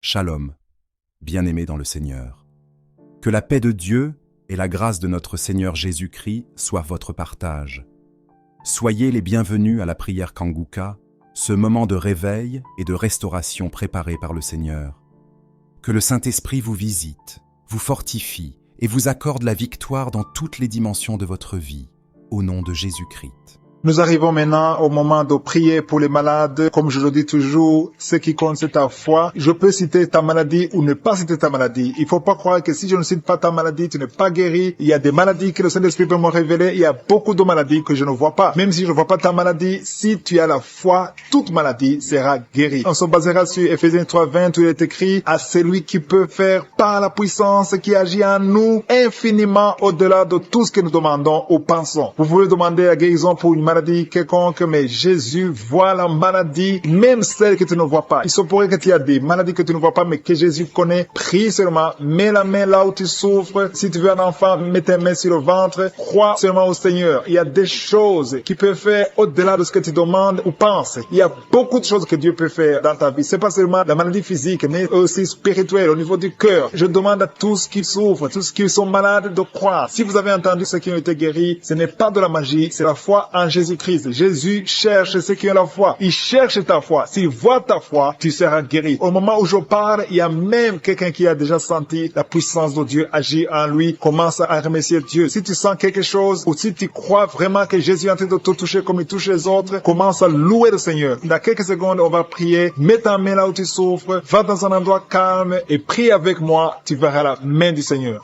Shalom, bien-aimés dans le Seigneur. Que la paix de Dieu et la grâce de notre Seigneur Jésus-Christ soient votre partage. Soyez les bienvenus à la prière Kanguka, ce moment de réveil et de restauration préparé par le Seigneur. Que le Saint-Esprit vous visite, vous fortifie et vous accorde la victoire dans toutes les dimensions de votre vie, au nom de Jésus-Christ. Nous arrivons maintenant au moment de prier pour les malades. Comme je le dis toujours, ce qui compte, c'est ta foi. Je peux citer ta maladie ou ne pas citer ta maladie. Il faut pas croire que si je ne cite pas ta maladie, tu n'es pas guéri. Il y a des maladies que le Saint-Esprit peut me révéler. Il y a beaucoup de maladies que je ne vois pas. Même si je ne vois pas ta maladie, si tu as la foi, toute maladie sera guérie. On se basera sur Ephésiens 3:20 où il est écrit à celui qui peut faire par la puissance qui agit en nous infiniment au-delà de tout ce que nous demandons ou pensons. Vous pouvez demander la guérison pour une maladie quelconque, mais Jésus voit la maladie, même celle que tu ne vois pas. Il se pourrait que tu as des maladies que tu ne vois pas, mais que Jésus connaît. Prie seulement, mets la main là où tu souffres. Si tu veux un enfant, mets tes mains sur le ventre. Crois seulement au Seigneur. Il y a des choses qu'il peut faire au-delà de ce que tu demandes ou penses. Il y a beaucoup de choses que Dieu peut faire dans ta vie. C'est pas seulement la maladie physique, mais aussi spirituelle, au niveau du cœur. Je demande à tous qui souffrent, tous qui sont malades, de croire. Si vous avez entendu ceux qui ont été guéris, ce n'est pas de la magie, c'est la foi en Jésus-Christ. Jésus cherche ceux qui ont la foi. Il cherche ta foi. S'il voit ta foi, tu seras guéri. Au moment où je parle, il y a même quelqu'un qui a déjà senti la puissance de Dieu agir en lui. Commence à remercier Dieu. Si tu sens quelque chose ou si tu crois vraiment que Jésus est en train de te toucher comme il touche les autres, commence à louer le Seigneur. Dans quelques secondes, on va prier. Mets ta main là où tu souffres. Va dans un endroit calme et prie avec moi. Tu verras la main du Seigneur.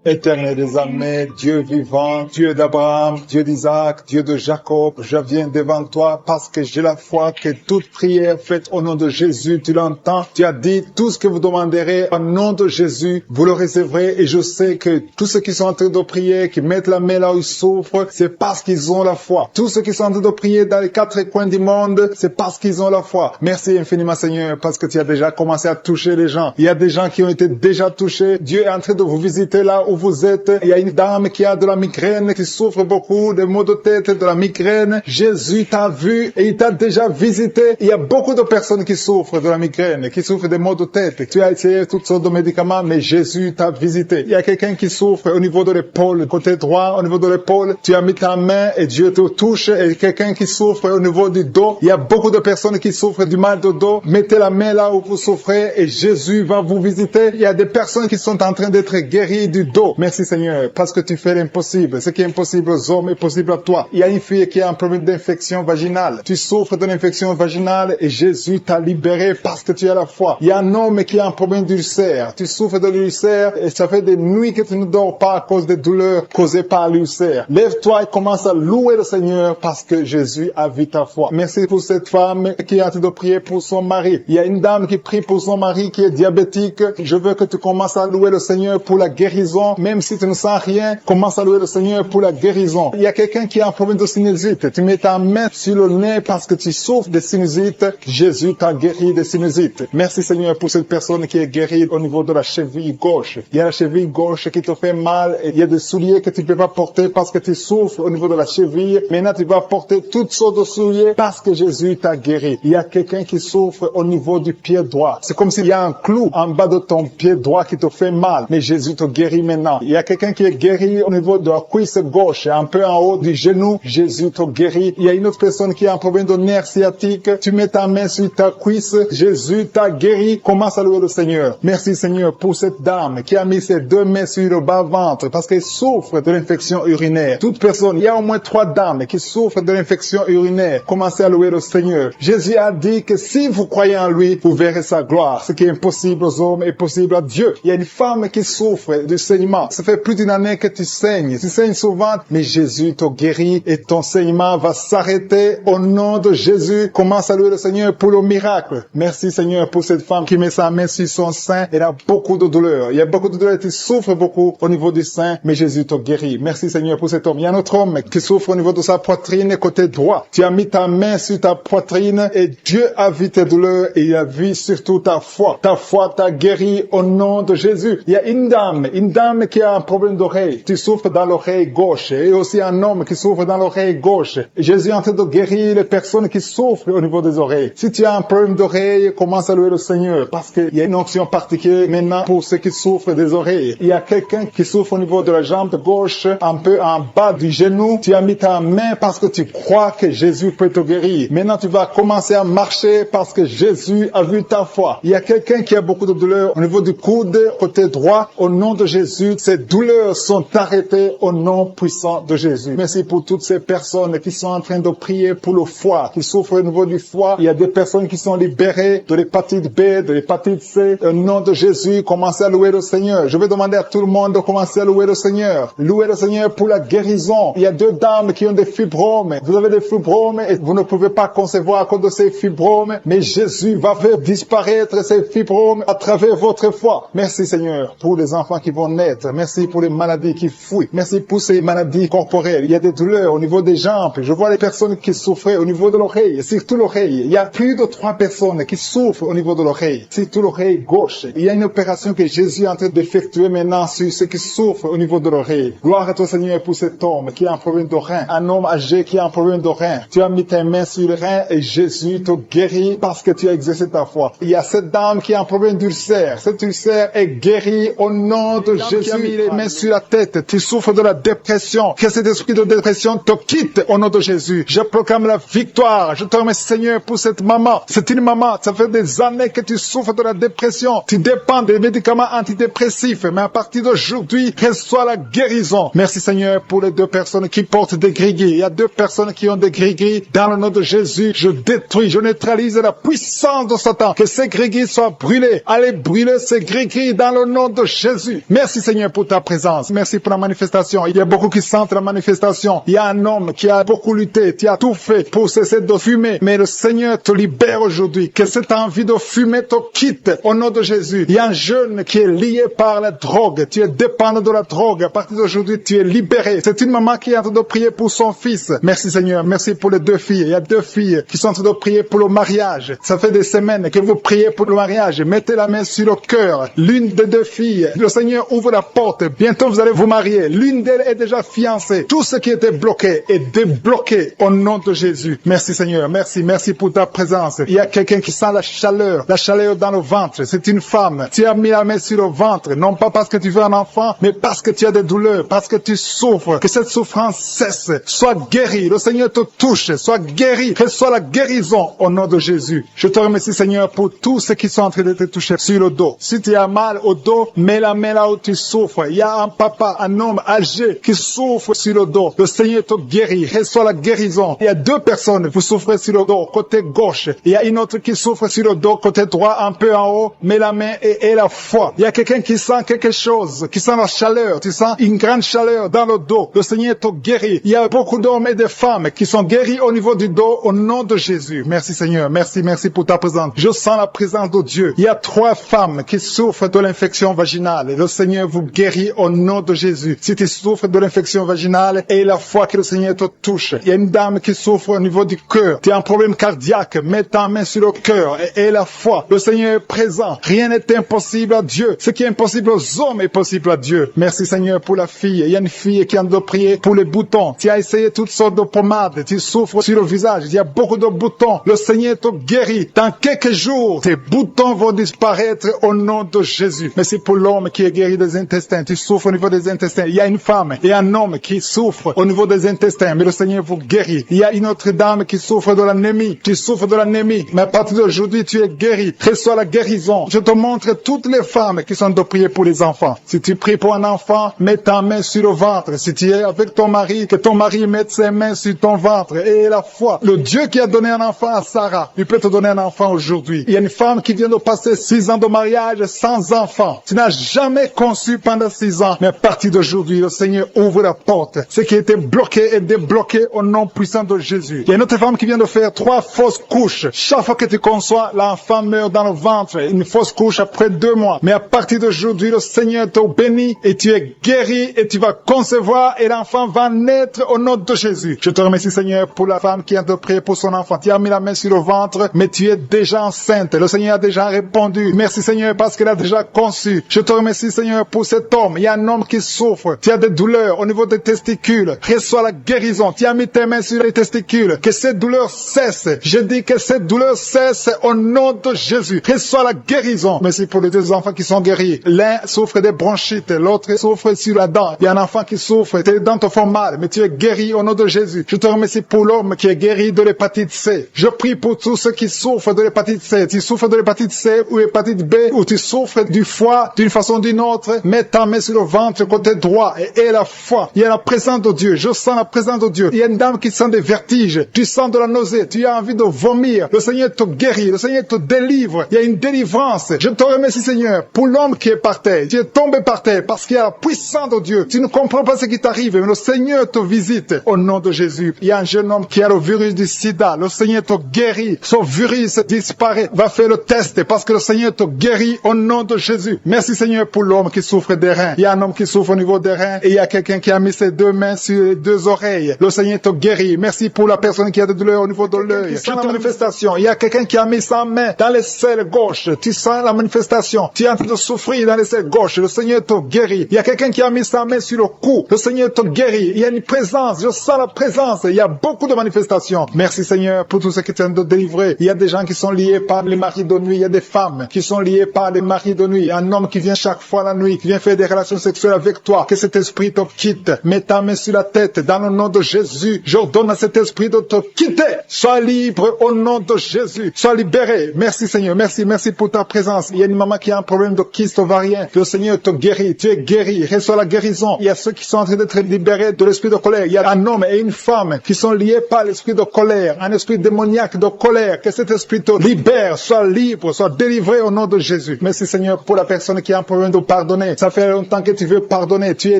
Éternel des armées, Dieu vivant, Dieu d'Abraham, Dieu d'Isaac, Dieu de Jacob, je viens devant toi parce que j'ai la foi que toute prière faite au nom de Jésus, tu l'entends. Tu as dit tout ce que vous demanderez au nom de Jésus, vous le recevrez et je sais que tous ceux qui sont en train de prier, qui mettent la main là où ils souffrent, c'est parce qu'ils ont la foi. Tous ceux qui sont en train de prier dans les quatre coins du monde, c'est parce qu'ils ont la foi. Merci infiniment Seigneur parce que tu as déjà commencé à toucher les gens. Il y a des gens qui ont été déjà touchés. Dieu est en train de vous visiter là où vous êtes. Il y a une dame qui a de la migraine, qui souffre beaucoup de maux de tête, de la migraine. Jésus t'a vu et il t'a déjà visité. Il y a beaucoup de personnes qui souffrent de la migraine, qui souffrent des maux de tête. Tu as essayé toutes sortes de médicaments, mais Jésus t'a visité. Il y a quelqu'un qui souffre au niveau de l'épaule, côté droit, au niveau de l'épaule. Tu as mis ta main et Dieu te touche. Et quelqu'un qui souffre au niveau du dos. Il y a beaucoup de personnes qui souffrent du mal de dos. Mettez la main là où vous souffrez et Jésus va vous visiter. Il y a des personnes qui sont en train d'être guéries du dos. Merci Seigneur, parce que tu fais l'impossible. Ce qui est impossible aux hommes est possible à toi. Il y a une fille qui a un problème d'infection vaginale. Tu souffres d'une infection vaginale et Jésus t'a libéré parce que tu as la foi. Il y a un homme qui a un problème d'ulcère. Tu souffres de l'ulcère et ça fait des nuits que tu ne dors pas à cause des douleurs causées par l'ulcère. Lève-toi et commence à louer le Seigneur parce que Jésus a vu ta foi. Merci pour cette femme qui est en train de prier pour son mari. Il y a une dame qui prie pour son mari qui est diabétique. Je veux que tu commences à louer le Seigneur pour la guérison. Même si tu ne sens rien, commence à louer le Seigneur pour la guérison. Il y a quelqu'un qui a un problème de sinusite. Tu mets ta main sur le nez parce que tu souffres de sinusite. Jésus t'a guéri de sinusite. Merci Seigneur pour cette personne qui est guérie au niveau de la cheville gauche. Il y a la cheville gauche qui te fait mal et il y a des souliers que tu ne peux pas porter parce que tu souffres au niveau de la cheville. Maintenant tu vas porter toutes sortes de souliers parce que Jésus t'a guéri. Il y a quelqu'un qui souffre au niveau du pied droit. C'est comme s'il y a un clou en bas de ton pied droit qui te fait mal. Mais Jésus te guérit maintenant. Il y a quelqu'un qui est guéri au niveau de la cuisse gauche, un peu en haut du genou. Jésus te guérit. Il y a une autre personne qui a un problème de nerf sciatique. Tu mets ta main sur ta cuisse. Jésus t'a guéri. Commence à louer le Seigneur. Merci Seigneur pour cette dame qui a mis ses deux mains sur le bas-ventre parce qu'elle souffre de l'infection urinaire. Toute personne, il y a au moins 3 dames qui souffrent de l'infection urinaire. Commencez à louer le Seigneur. Jésus a dit que si vous croyez en lui, vous verrez sa gloire. Ce qui est impossible aux hommes est possible à Dieu. Il y a une femme qui souffre du saignement. Ça fait plus d'une année que tu saignes. Tu saignes souvent, mais Jésus te guérit et ton saignement va s'arrêter au nom de Jésus. Commence à louer le Seigneur pour le miracle. Merci Seigneur pour cette femme qui met sa main sur son sein. Elle a beaucoup de douleurs. Il y a beaucoup de douleurs. Tu souffres beaucoup au niveau du sein, mais Jésus te guérit. Merci Seigneur pour cet homme. Il y a un autre homme qui souffre au niveau de sa poitrine côté droit. Tu as mis ta main sur ta poitrine et Dieu a vu tes douleurs et il a vu surtout ta foi. Ta foi t'a guéri au nom de Jésus. Il y a une dame femme qui a un problème d'oreille, tu souffres dans l'oreille gauche, et aussi un homme qui souffre dans l'oreille gauche. Et Jésus est en train de guérir les personnes qui souffrent au niveau des oreilles. Si tu as un problème d'oreille, commence à louer le Seigneur, parce qu'il y a une onction particulière maintenant pour ceux qui souffrent des oreilles. Il y a quelqu'un qui souffre au niveau de la jambe gauche, un peu en bas du genou. Tu as mis ta main parce que tu crois que Jésus peut te guérir. Maintenant, tu vas commencer à marcher parce que Jésus a vu ta foi. Il y a quelqu'un qui a beaucoup de douleurs au niveau du coude, côté droit. Au nom de Jésus, ces douleurs sont arrêtées au nom puissant de Jésus. Merci pour toutes ces personnes qui sont en train de prier pour le foie, qui souffrent au niveau du foie. Il y a des personnes qui sont libérées de l'hépatite B, de l'hépatite C. Au nom de Jésus, commencez à louer le Seigneur. Je vais demander à tout le monde de commencer à louer le Seigneur. Louer le Seigneur pour la guérison. Il y a 2 dames qui ont des fibromes. Vous avez des fibromes et vous ne pouvez pas concevoir à cause de ces fibromes, mais Jésus va faire disparaître ces fibromes à travers votre foi. Merci Seigneur pour les enfants qui vont naître. Merci pour les maladies qui fuient. Merci pour ces maladies corporelles. Il y a des douleurs au niveau des jambes. Je vois les personnes qui souffraient au niveau de l'oreille, surtout l'oreille. Il y a plus de 3 personnes qui souffrent au niveau de l'oreille, surtout l'oreille gauche. Il y a une opération que Jésus est en train d'effectuer maintenant sur ceux qui souffrent au niveau de l'oreille. Gloire à toi Seigneur pour cet homme qui a un problème de rein, un homme âgé qui a un problème de rein. Tu as mis tes mains sur le rein et Jésus te guérit parce que tu as exercé ta foi. Il y a cette dame qui a un problème d'ulcère. Cet ulcère est guéri au nom de Jésus. Tu as mis les mains sur la tête. Tu souffres de la dépression. Que cet esprit de dépression te quitte au nom de Jésus. Je proclame la victoire. Je te remercie Seigneur pour cette maman. C'est une maman. Ça fait des années que tu souffres de la dépression. Tu dépends des médicaments antidépressifs. Mais à partir d'aujourd'hui, reçois la guérison. Merci Seigneur pour les 2 personnes qui portent des gris-gris. Il y a 2 personnes qui ont des gris-gris. Dans le nom de Jésus, je détruis, je neutralise la puissance de Satan. Que ces gris-gris soient brûlés. Allez brûler ces gris-gris dans le nom de Jésus. Merci Seigneur pour ta présence. Merci pour la manifestation. Il y a beaucoup qui sentent la manifestation. Il y a un homme qui a beaucoup lutté, qui a tout fait pour cesser de fumer. Mais le Seigneur te libère aujourd'hui. Que cette envie de fumer te quitte au nom de Jésus. Il y a un jeune qui est lié par la drogue. Tu es dépendant de la drogue. À partir d'aujourd'hui, tu es libéré. C'est une maman qui est en train de prier pour son fils. Merci Seigneur. Merci pour les 2 filles. Il y a 2 filles qui sont en train de prier pour le mariage. Ça fait des semaines que vous priez pour le mariage. Mettez la main sur le cœur. L'une des 2 filles, le Seigneur ouvre la porte. Bientôt vous allez vous marier. L'une d'elles est déjà fiancée. Tout ce qui était bloqué est débloqué au nom de Jésus. Merci Seigneur. Merci. Merci pour ta présence. Il y a quelqu'un qui sent la chaleur dans le ventre. C'est une femme. Tu as mis la main sur le ventre. Non pas parce que tu veux un enfant, mais parce que tu as des douleurs, parce que tu souffres. Que cette souffrance cesse. Sois guéri. Le Seigneur te touche. Sois guéri. Reçois la guérison au nom de Jésus. Je te remercie Seigneur pour tous ceux qui sont en train de te toucher sur le dos. Si tu as mal au dos, mets la main là où tu souffres. Il y a un papa, un homme âgé qui souffre sur le dos. Le Seigneur te guérit. Reçois la guérison. Il y a 2 personnes, vous souffrez sur le dos, côté gauche. Il y a une autre qui souffre sur le dos, côté droit, un peu en haut. Mets la main et la foi. Il y a quelqu'un qui sent quelque chose, qui sent la chaleur. Tu sens une grande chaleur dans le dos. Le Seigneur te guérit. Il y a beaucoup d'hommes et de femmes qui sont guéris au niveau du dos au nom de Jésus. Merci Seigneur. Merci pour ta présence. Je sens la présence de Dieu. Il y a 3 femmes qui souffrent de l'infection vaginale. Le Seigneur vous guérit au nom de Jésus. Si tu souffres de l'infection vaginale, et la foi que le Seigneur te touche. Il y a une dame qui souffre au niveau du cœur. Tu as un problème cardiaque. Mets ta main sur le cœur et la foi. Le Seigneur est présent. Rien n'est impossible à Dieu. Ce qui est impossible aux hommes est possible à Dieu. Merci Seigneur pour la fille. Il y a une fille qui a de prier pour les boutons. Tu as essayé toutes sortes de pommades. Tu souffres sur le visage. Il y a beaucoup de boutons. Le Seigneur te guérit. Dans quelques jours, tes boutons vont disparaître au nom de Jésus. Merci pour l'homme qui est guéri des intestins. Tu souffres au niveau des intestins. Il y a une femme et un homme qui souffrent au niveau des intestins. Mais le Seigneur vous guérit. Il y a une autre dame qui souffre de l'anémie. Tu souffres de l'anémie. Mais à partir d'aujourd'hui, tu es guéri. Reçois la guérison. Je te montre toutes les femmes qui sont de prier pour les enfants. Si tu pries pour un enfant, mets ta main sur le ventre. Si tu es avec ton mari, que ton mari mette ses mains sur ton ventre. Et la foi. Le Dieu qui a donné un enfant à Sarah, il peut te donner un enfant aujourd'hui. Il y a une femme qui vient de passer 6 ans de mariage sans enfant. Tu n'as jamais conçu pendant 6 ans. Mais à partir d'aujourd'hui, le Seigneur ouvre la porte. Ce qui était bloqué est débloqué au nom puissant de Jésus. Il y a une autre femme qui vient de faire 3 fausses couches. Chaque fois que tu conçois, l'enfant meurt dans le ventre. Une fausse couche après 2 mois. Mais à partir d'aujourd'hui, le Seigneur te bénit et tu es guéri et tu vas concevoir et l'enfant va naître au nom de Jésus. Je te remercie Seigneur pour la femme qui a de prier pour son enfant. Tu as mis la main sur le ventre, mais tu es déjà enceinte. Le Seigneur a déjà répondu. Merci Seigneur parce qu'elle a déjà conçu. Je te remercie Seigneur pour cet homme. Il y a un homme qui souffre. Tu as des douleurs au niveau des testicules. Reçois la guérison. Tu as mis tes mains sur les testicules. Que cette douleur cesse. Je dis que cette douleur cesse au nom de Jésus. Reçois la guérison. Merci pour les deux enfants qui sont guéris. L'un souffre des bronchites, l'autre souffre sur la dent. Il y a un enfant qui souffre, tes dents te font mal, mais tu es guéri au nom de Jésus. Je te remercie pour l'homme qui est guéri de l'hépatite C. Je prie pour tous ceux qui souffrent de l'hépatite C. Tu souffres de l'hépatite C ou l'hépatite B, ou tu souffres du foie d'une façon ou d'une autre, mets ta main sur le ventre côté droit et aie la foi. Il y a la présence de Dieu. Je sens la présence de Dieu. Il y a une dame qui sent des vertiges. Tu sens de la nausée. Tu as envie de vomir. Le Seigneur te guérit. Le Seigneur te délivre. Il y a une délivrance. Je te remercie, Seigneur, pour l'homme qui est par terre. Tu es tombé par terre parce qu'il y a la puissance de Dieu. Tu ne comprends pas ce qui t'arrive, mais le Seigneur te visite au nom de Jésus. Il y a un jeune homme qui a le virus du sida. Le Seigneur te guérit. Son virus disparaît. Va faire le test parce que le Seigneur te guérit au nom de Jésus. Merci, Seigneur, pour l'homme qui souffre des reins. Il y a un homme qui souffre au niveau des reins et il y a quelqu'un qui a mis ses deux mains sur les deux oreilles. Le Seigneur te guérit. Merci pour la personne qui a des douleurs au niveau de l'œil. Tu sens la manifestation. Il y a quelqu'un qui a mis sa main dans les selles gauches. Tu sens la manifestation. Tu es en train de souffrir dans les selles gauches. Le Seigneur te guérit. Il y a quelqu'un qui a mis sa main sur le cou. Le Seigneur te guérit. Il y a une présence. Je sens la présence. Il y a beaucoup de manifestations. Merci, Seigneur, pour tout ce que tu viens de délivrer. Il y a des gens qui sont liés par les maris de nuit. Il y a des femmes qui sont liées par les maris de nuit. Il y a un homme qui vient chaque fois la nuit, qui vient faire des relations sexuelles avec toi. Que cet esprit te quitte. Mets ta main sur la tête. Dans le nom de Jésus, j'ordonne à cet esprit de te quitter. Sois libre au nom de Jésus. Sois libéré. Merci, Seigneur. Merci. Merci pour ta présence. Il y a une maman qui a un problème de kyste ovarien. Le Seigneur te guérit. Tu es guéri. Reçois la guérison. Il y a ceux qui sont en train d'être libérés de l'esprit de colère. Il y a un homme et une femme qui sont liés par l'esprit de colère. Un esprit démoniaque de colère. Que cet esprit te libère. Sois libre. Sois délivré au nom de Jésus. Merci, Seigneur, pour la personne qui a un problème de pardonner. Ça fait longtemps que tu veux pardonner. Tu es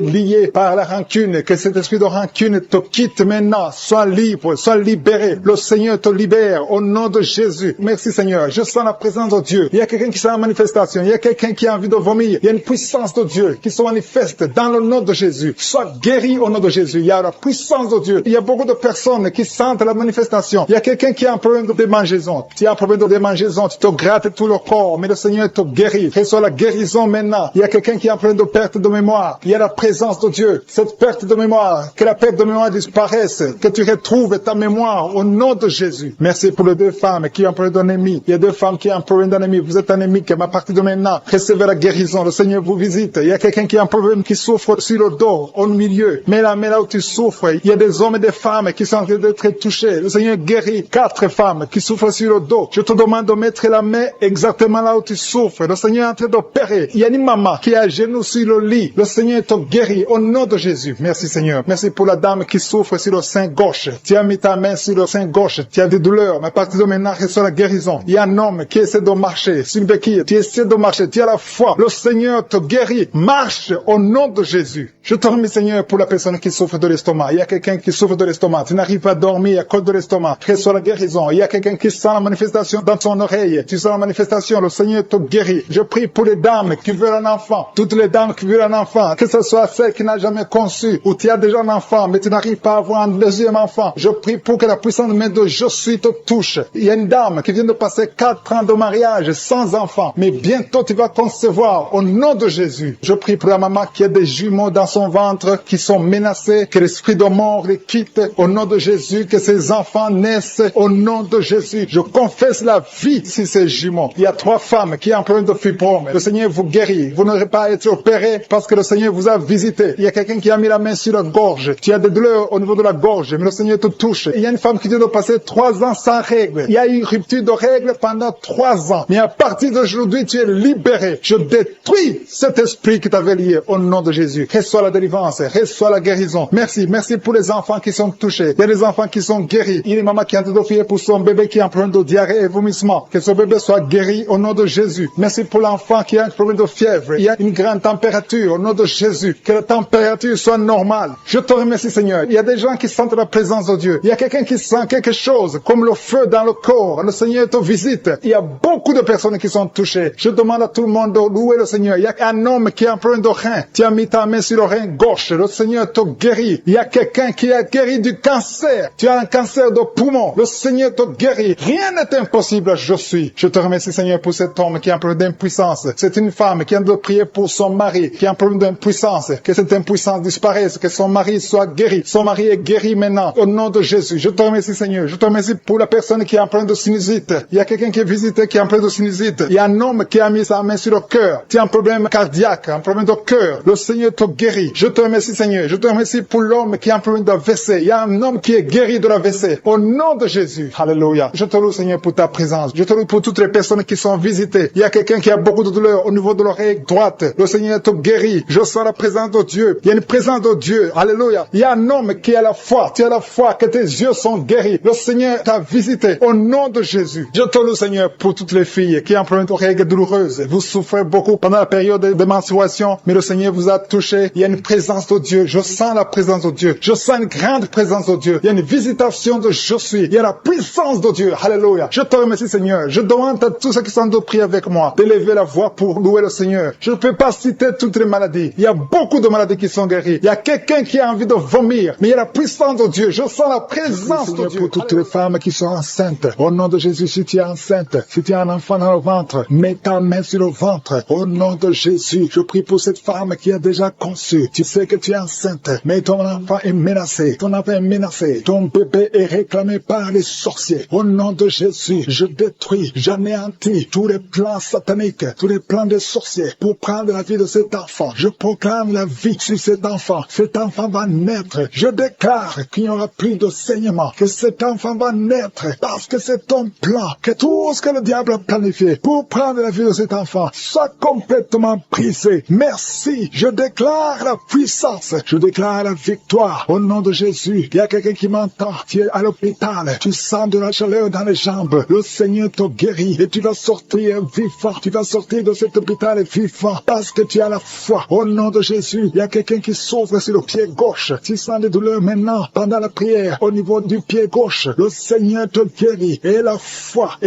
lié par la rancune. Que cet esprit de rancune te quitte maintenant. Sois libre. Sois libéré. Le Seigneur te libère au nom de Jésus. Merci, Seigneur. Je sens la présence de Dieu. Il y a quelqu'un qui sent la manifestation. Il y a quelqu'un qui a envie de vomir. Il y a une puissance de Dieu qui se manifeste dans le nom de Jésus. Sois guéri au nom de Jésus. Il y a la puissance de Dieu. Il y a beaucoup de personnes qui sentent la manifestation. Il y a quelqu'un qui a un problème de démangeaison. Tu as un problème de démangeaison. Tu te grattes tout le corps, mais le Seigneur te guérit. Reçois la guérison maintenant. Il y a quelqu'un qui a un problème de perte de mémoire. Il y a la présence de Dieu. Cette perte de mémoire, que la perte de mémoire disparaisse, que tu retrouves ta mémoire au nom de Jésus. Merci pour les deux femmes qui ont un problème d'anémie. Il y a deux femmes qui ont un problème d'anémie. Vous êtes anémique, mais à partir de maintenant, recevez la guérison. Le Seigneur vous visite. Il y a quelqu'un qui a un problème qui souffre sur le dos, au milieu. Mais là où tu souffres, il y a des hommes et des femmes qui sont en train d'être touchés. Le Seigneur guérit 4 femmes qui souffrent sur le dos. Je te demande de mettre la main exactement là où tu souffres. Le Seigneur est en train d'opérer. Il y a une maman qui a genoux sur le lit. Le Seigneur te guérit au nom de Jésus. Merci, Seigneur. Merci pour la dame qui souffre sur le sein gauche. Tu as mis ta main sur le sein gauche. Tu as des douleurs, mais à partir de maintenant, reçois la guérison. Il y a un homme qui essaie de marcher sur une béquille. Tu essaies de marcher. Tu as la foi. Le Seigneur te guérit. Marche au nom de Jésus. Je te remercie, Seigneur, pour la personne qui souffre de l'estomac. Il y a quelqu'un qui souffre de l'estomac. Tu n'arrives pas à dormir à cause de l'estomac. Reçois la guérison. Il y a quelqu'un qui sent la manifestation dans son oreille. Tu sens la manifestation. Le Seigneur te guérit. Je prie pour les dames qui veulent un enfant. Toutes les dames qui veulent un enfant. Que ce soit celle qui n'a jamais conçu ou tu as déjà un enfant, mais tu n'arrives pas à avoir un deuxième enfant. Je prie pour que la puissante main de Jésus te touche. Il y a une dame qui vient de passer 4 ans de mariage sans enfant. Mais bientôt tu vas concevoir au nom de Jésus. Je prie pour la maman qui a des jumeaux dans son ventre qui sont menacés. Que l'esprit de mort les quitte au nom de Jésus. Que ces enfants naissent au nom de Jésus. Je confesse la vie sur ces jumeaux. Il y a 3 femmes qui ont un problème de fibrome. Le Seigneur vous guérit. Vous n'aurez pas à être opéré parce que le Seigneur vous a visité. Il y a quelqu'un qui a mis la main sur la gorge. Tu as des douleurs au niveau de la gorge, mais le Seigneur te touche. Il y a une femme qui vient de passer 3 ans sans règles. Il y a eu une rupture de règles pendant 3 ans. Mais à partir d'aujourd'hui, tu es libéré. Je détruis cet esprit qui t'avait lié au nom de Jésus. Reçois la délivrance. Reçois la guérison. Merci. Merci pour les enfants qui sont touchés. Il y a des enfants qui sont guéris. Il y a une maman qui est en train d'offrir pour son bébé qui a un problème de diarrhée et vomissement. Que ce bébé soit guéri au nom de Jésus. Merci pour l'enfant qui a un problème de fièvre. Il y a une grande température au nom de Jésus. Que la température soit normale. Je te remercie, Seigneur. Il y a des gens qui sentent la présence de Dieu. Il y a quelqu'un qui sent quelque chose comme le feu dans le corps. Le Seigneur te visite. Il y a beaucoup de personnes qui sont touchées. Je demande à tout le monde de louer le Seigneur. Il y a un homme qui a un problème de rein. Tu as mis ta main sur le rein gauche. Le Seigneur te guérit. Il y a quelqu'un qui a guéri du cancer. Tu as un cancer de poumon. Le Seigneur te guérit. Rien n'est impossible. Je te remercie, Seigneur, pour cet homme qui a un problème d'impuissance. C'est une femme qui a de prier pour son mari qui a un problème d'impuissance, que cette impuissance disparaisse, que son mari soit guéri. Son mari est guéri maintenant, au nom de Jésus. Je te remercie, Seigneur. Je te remercie pour la personne qui a un problème de sinusite. Il y a quelqu'un qui est visité qui a un problème de sinusite. Il y a un homme qui a mis sa main sur le cœur. Tu as un problème cardiaque, un problème de cœur. Le Seigneur te guérit. Je te remercie, Seigneur. Je te remercie pour l'homme qui a un problème d'AVC. Il y a un homme qui est guéri de l'AVC. Au nom de Jésus. Alléluia. Je te loue, Seigneur, pour ta présence. Je te loue pour toutes les personnes qui sont visitées. Il y a quelqu'un qui a beaucoup de douleur au niveau de l'oreille droite. Le Seigneur te guérit. Je sens la présence de Dieu. Il y a une présence de Dieu. Alléluia. Il y a un homme qui a la foi. Tu as la foi que tes yeux sont guéris. Le Seigneur t'a visité. Au nom de Jésus. Je te loue, Seigneur, pour toutes les filles qui ont un problème de règles douloureuses. Vous souffrez beaucoup pendant la période de menstruation, mais le Seigneur vous a touché. Il y a une présence de Dieu. Je sens la présence de Dieu. Je sens une grande présence de Dieu. Il y a une visitation de je suis. Il y a la puissance de Dieu. Alléluia. Je te remercie, Seigneur. Je demande à tous ceux qui sont de prier avec moi d'élever la voix pour louer le Seigneur. Je ne peux pas citer toutes les maladies. Il y a beaucoup de maladies qui sont guéries. Il y a quelqu'un qui a envie de vomir, mais il y a la puissance de Dieu. Je sens la présence de Dieu. Pour toutes les femmes qui sont enceintes, au nom de Jésus, si tu es enceinte, si tu as un enfant dans le ventre, mets ta main sur le ventre. Au nom de Jésus, je prie pour cette femme qui a déjà conçu. Tu sais que tu es enceinte, mais ton enfant est menacé. Ton enfant est menacé. Ton bébé est réclamé par les sorciers. Au nom de Jésus, je détruis, j'anéantis tous les plans sataniques, tous les plans des sorciers pour prendre la vie de cet enfant. Je proclame la vie sur cet enfant. Cet enfant va naître. Je déclare qu'il n'y aura plus de saignement, que cet enfant va naître parce que c'est ton plan, que tout ce que le diable a planifié pour prendre la vie de cet enfant soit complètement brisé. Merci. Je déclare la puissance. Je déclare la victoire au nom de Jésus. Il y a quelqu'un qui m'entend. Tu es à l'hôpital. Tu sens de la chaleur dans les jambes. Le Seigneur te guérit et tu vas sortir vivant. Tu vas sortir de cet hôpital vivant parce que tu as la foi. Au nom de Jésus, il y a quelqu'un qui souffre sur le pied gauche. Tu sens des douleurs maintenant pendant la prière au niveau du pied gauche. Le Seigneur te guérit. Et la foi.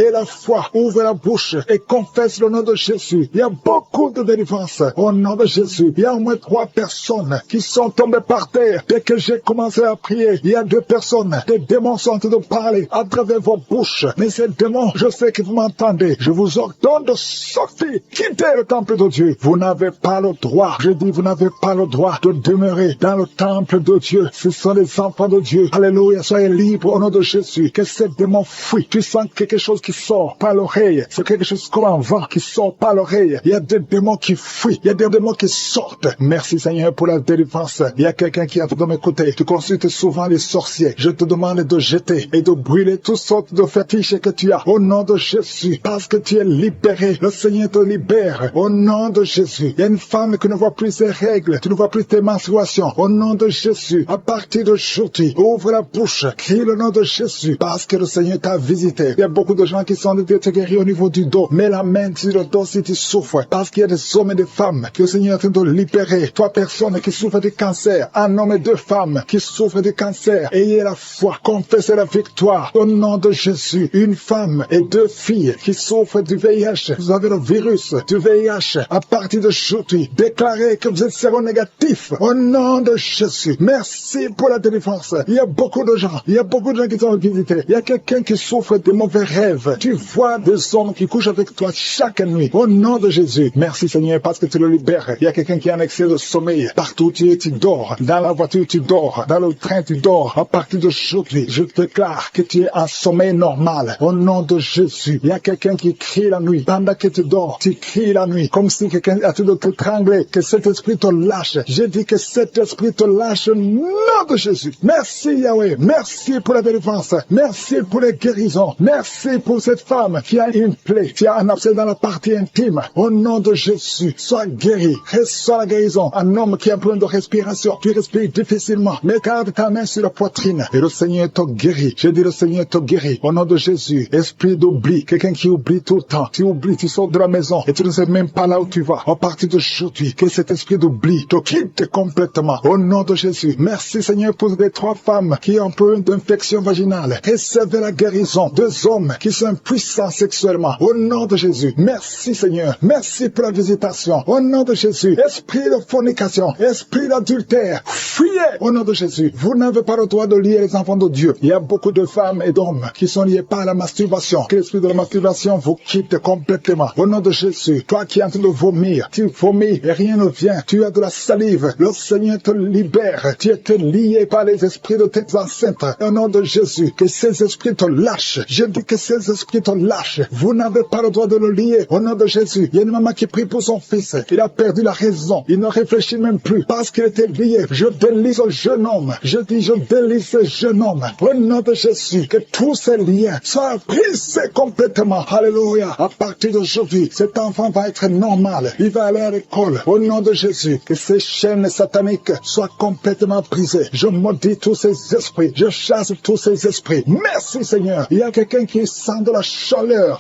Ouvre la bouche et confesse le nom de Jésus. Il y a beaucoup de délivrance au nom de Jésus. Il y a au moins 3 personnes qui sont tombées par terre. Dès que j'ai commencé à prier, il y a 2 personnes. Des démons sont en train de parler à travers vos bouches. Mais ces démons, je sais que vous m'entendez. Je vous ordonne de sortir. Quittez le temple de Dieu. Vous n'avez pas le droit. Je dis, vous n'avez pas le droit de demeurer dans le temple de Dieu. Ce sont les enfants de Dieu. Alléluia. Soyez libres au nom de Jésus. Que ces démons fuient. Tu sens quelque chose qui sort par l'oreille. C'est quelque chose comme un vent qui sort par l'oreille. Il y a des démons qui fuient. Il y a des démons qui sortent. Merci Seigneur pour la délivrance. Il y a quelqu'un qui a de m'écouter. Tu consultes souvent les sorciers. Je te demande de jeter et de brûler toutes sortes de fétiches que tu as. Au nom de Jésus. Parce que tu es libéré. Le Seigneur te libère. Au nom de Jésus. Il y a une femme qui ne voit plus ses règles. Tu ne vois plus tes menstruations. Au nom de Jésus. À partir d'aujourd'hui, ouvre la bouche. Crie le nom de Jésus. Parce que le Seigneur t'a visité. Il y a beaucoup de gens qui sont guéris au niveau du dos. Mets la main sur le dos si tu souffres. Parce qu'il y a des hommes et des femmes que le Seigneur est en train de libérer. 3 personnes qui souffrent de cancer. Un homme et 2 femmes qui souffrent de cancer. Ayez la foi. Confessez la victoire. Au nom de Jésus. Une femme et 2 filles qui souffrent du VIH. Vous avez le virus du VIH. À partir d'aujourd'hui, déclarez que vous êtes séronégatif. Au nom de Jésus. Merci pour la délivrance. Il y a beaucoup de gens. Il y a beaucoup de gens qui sont visités. Il y a quelqu'un qui souffre de mauvais rêves. Tu vois des hommes qui couchent avec toi chaque nuit. Au nom de Jésus. Merci Seigneur parce que tu le libères. Il y a quelqu'un qui a un excès de sommeil. Partout où tu es, tu dors. Dans la voiture, tu dors. Dans le train, tu dors. À partir d'aujourd'hui, je déclare que tu es en sommeil normal. Au nom de Jésus. Il y a quelqu'un qui crie la nuit. Pendant que tu dors, tu cries la nuit. Comme si quelqu'un a tout de t'étrangler. Que cet esprit te lâche. J'ai dit que cet esprit te lâche au nom de Jésus. Merci Yahweh. Merci pour la délivrance. Merci pour les guérisons. Merci pour cette femme qui a une plaie, qui a un abcès dans la partie intime. Au nom de Jésus, sois guéri. Reçois la guérison. Un homme qui a un problème de respiration. Tu respires difficilement. Mets ta main sur la poitrine. Et le Seigneur te guérit. J'ai dit le Seigneur te guérit. Au nom de Jésus, esprit d'oubli. Quelqu'un qui oublie tout le temps. Tu oublies, tu sors de la maison et tu ne sais même pas là où tu vas. À partir d'aujourd'hui, que cet esprit d'oubli te quitte complètement. Au nom de Jésus. Merci Seigneur pour les 3 femmes qui ont un problème d'infection vaginale. Recevez la guérison. 2 hommes qui sont puissants sexuellement. Au nom de Jésus. Merci Seigneur. Merci pour la visitation. Au nom de Jésus. Esprit de fornication. Esprit d'adultère. Fuyez. Au nom de Jésus. Vous n'avez pas le droit de lier les enfants de Dieu. Il y a beaucoup de femmes et d'hommes qui sont liés par la masturbation. Que l'esprit de la masturbation vous quitte complètement. Au nom de Jésus. Toi qui es en train de vomir. tu vomis et rien ne vient. Tu as de la salive. Le Seigneur te libère. Tu es lié par les esprits de tes ancêtres. Au nom de Jésus, que ces esprits te lâchent. Je dis que ces esprits te lâchent. Vous n'avez pas le droit de le lier. Au nom de Jésus, il y a une maman qui prie pour son fils. Il a perdu la raison. Il ne réfléchit même plus parce qu'il était lié. Je délie ce jeune homme. Je dis, je délie ce jeune homme. Au nom de Jésus, que tous ces liens soient brisés complètement. Alléluia. À partir d'aujourd'hui, cet enfant va être normal. Il va aller à l'école. Au nom de Jésus, que ces chaînes sataniques soient complètement brisées. Je maudis tous ces esprits. Je chasse tous ces esprits. Merci Seigneur. Il y a quelqu'un qui sent de la chaleur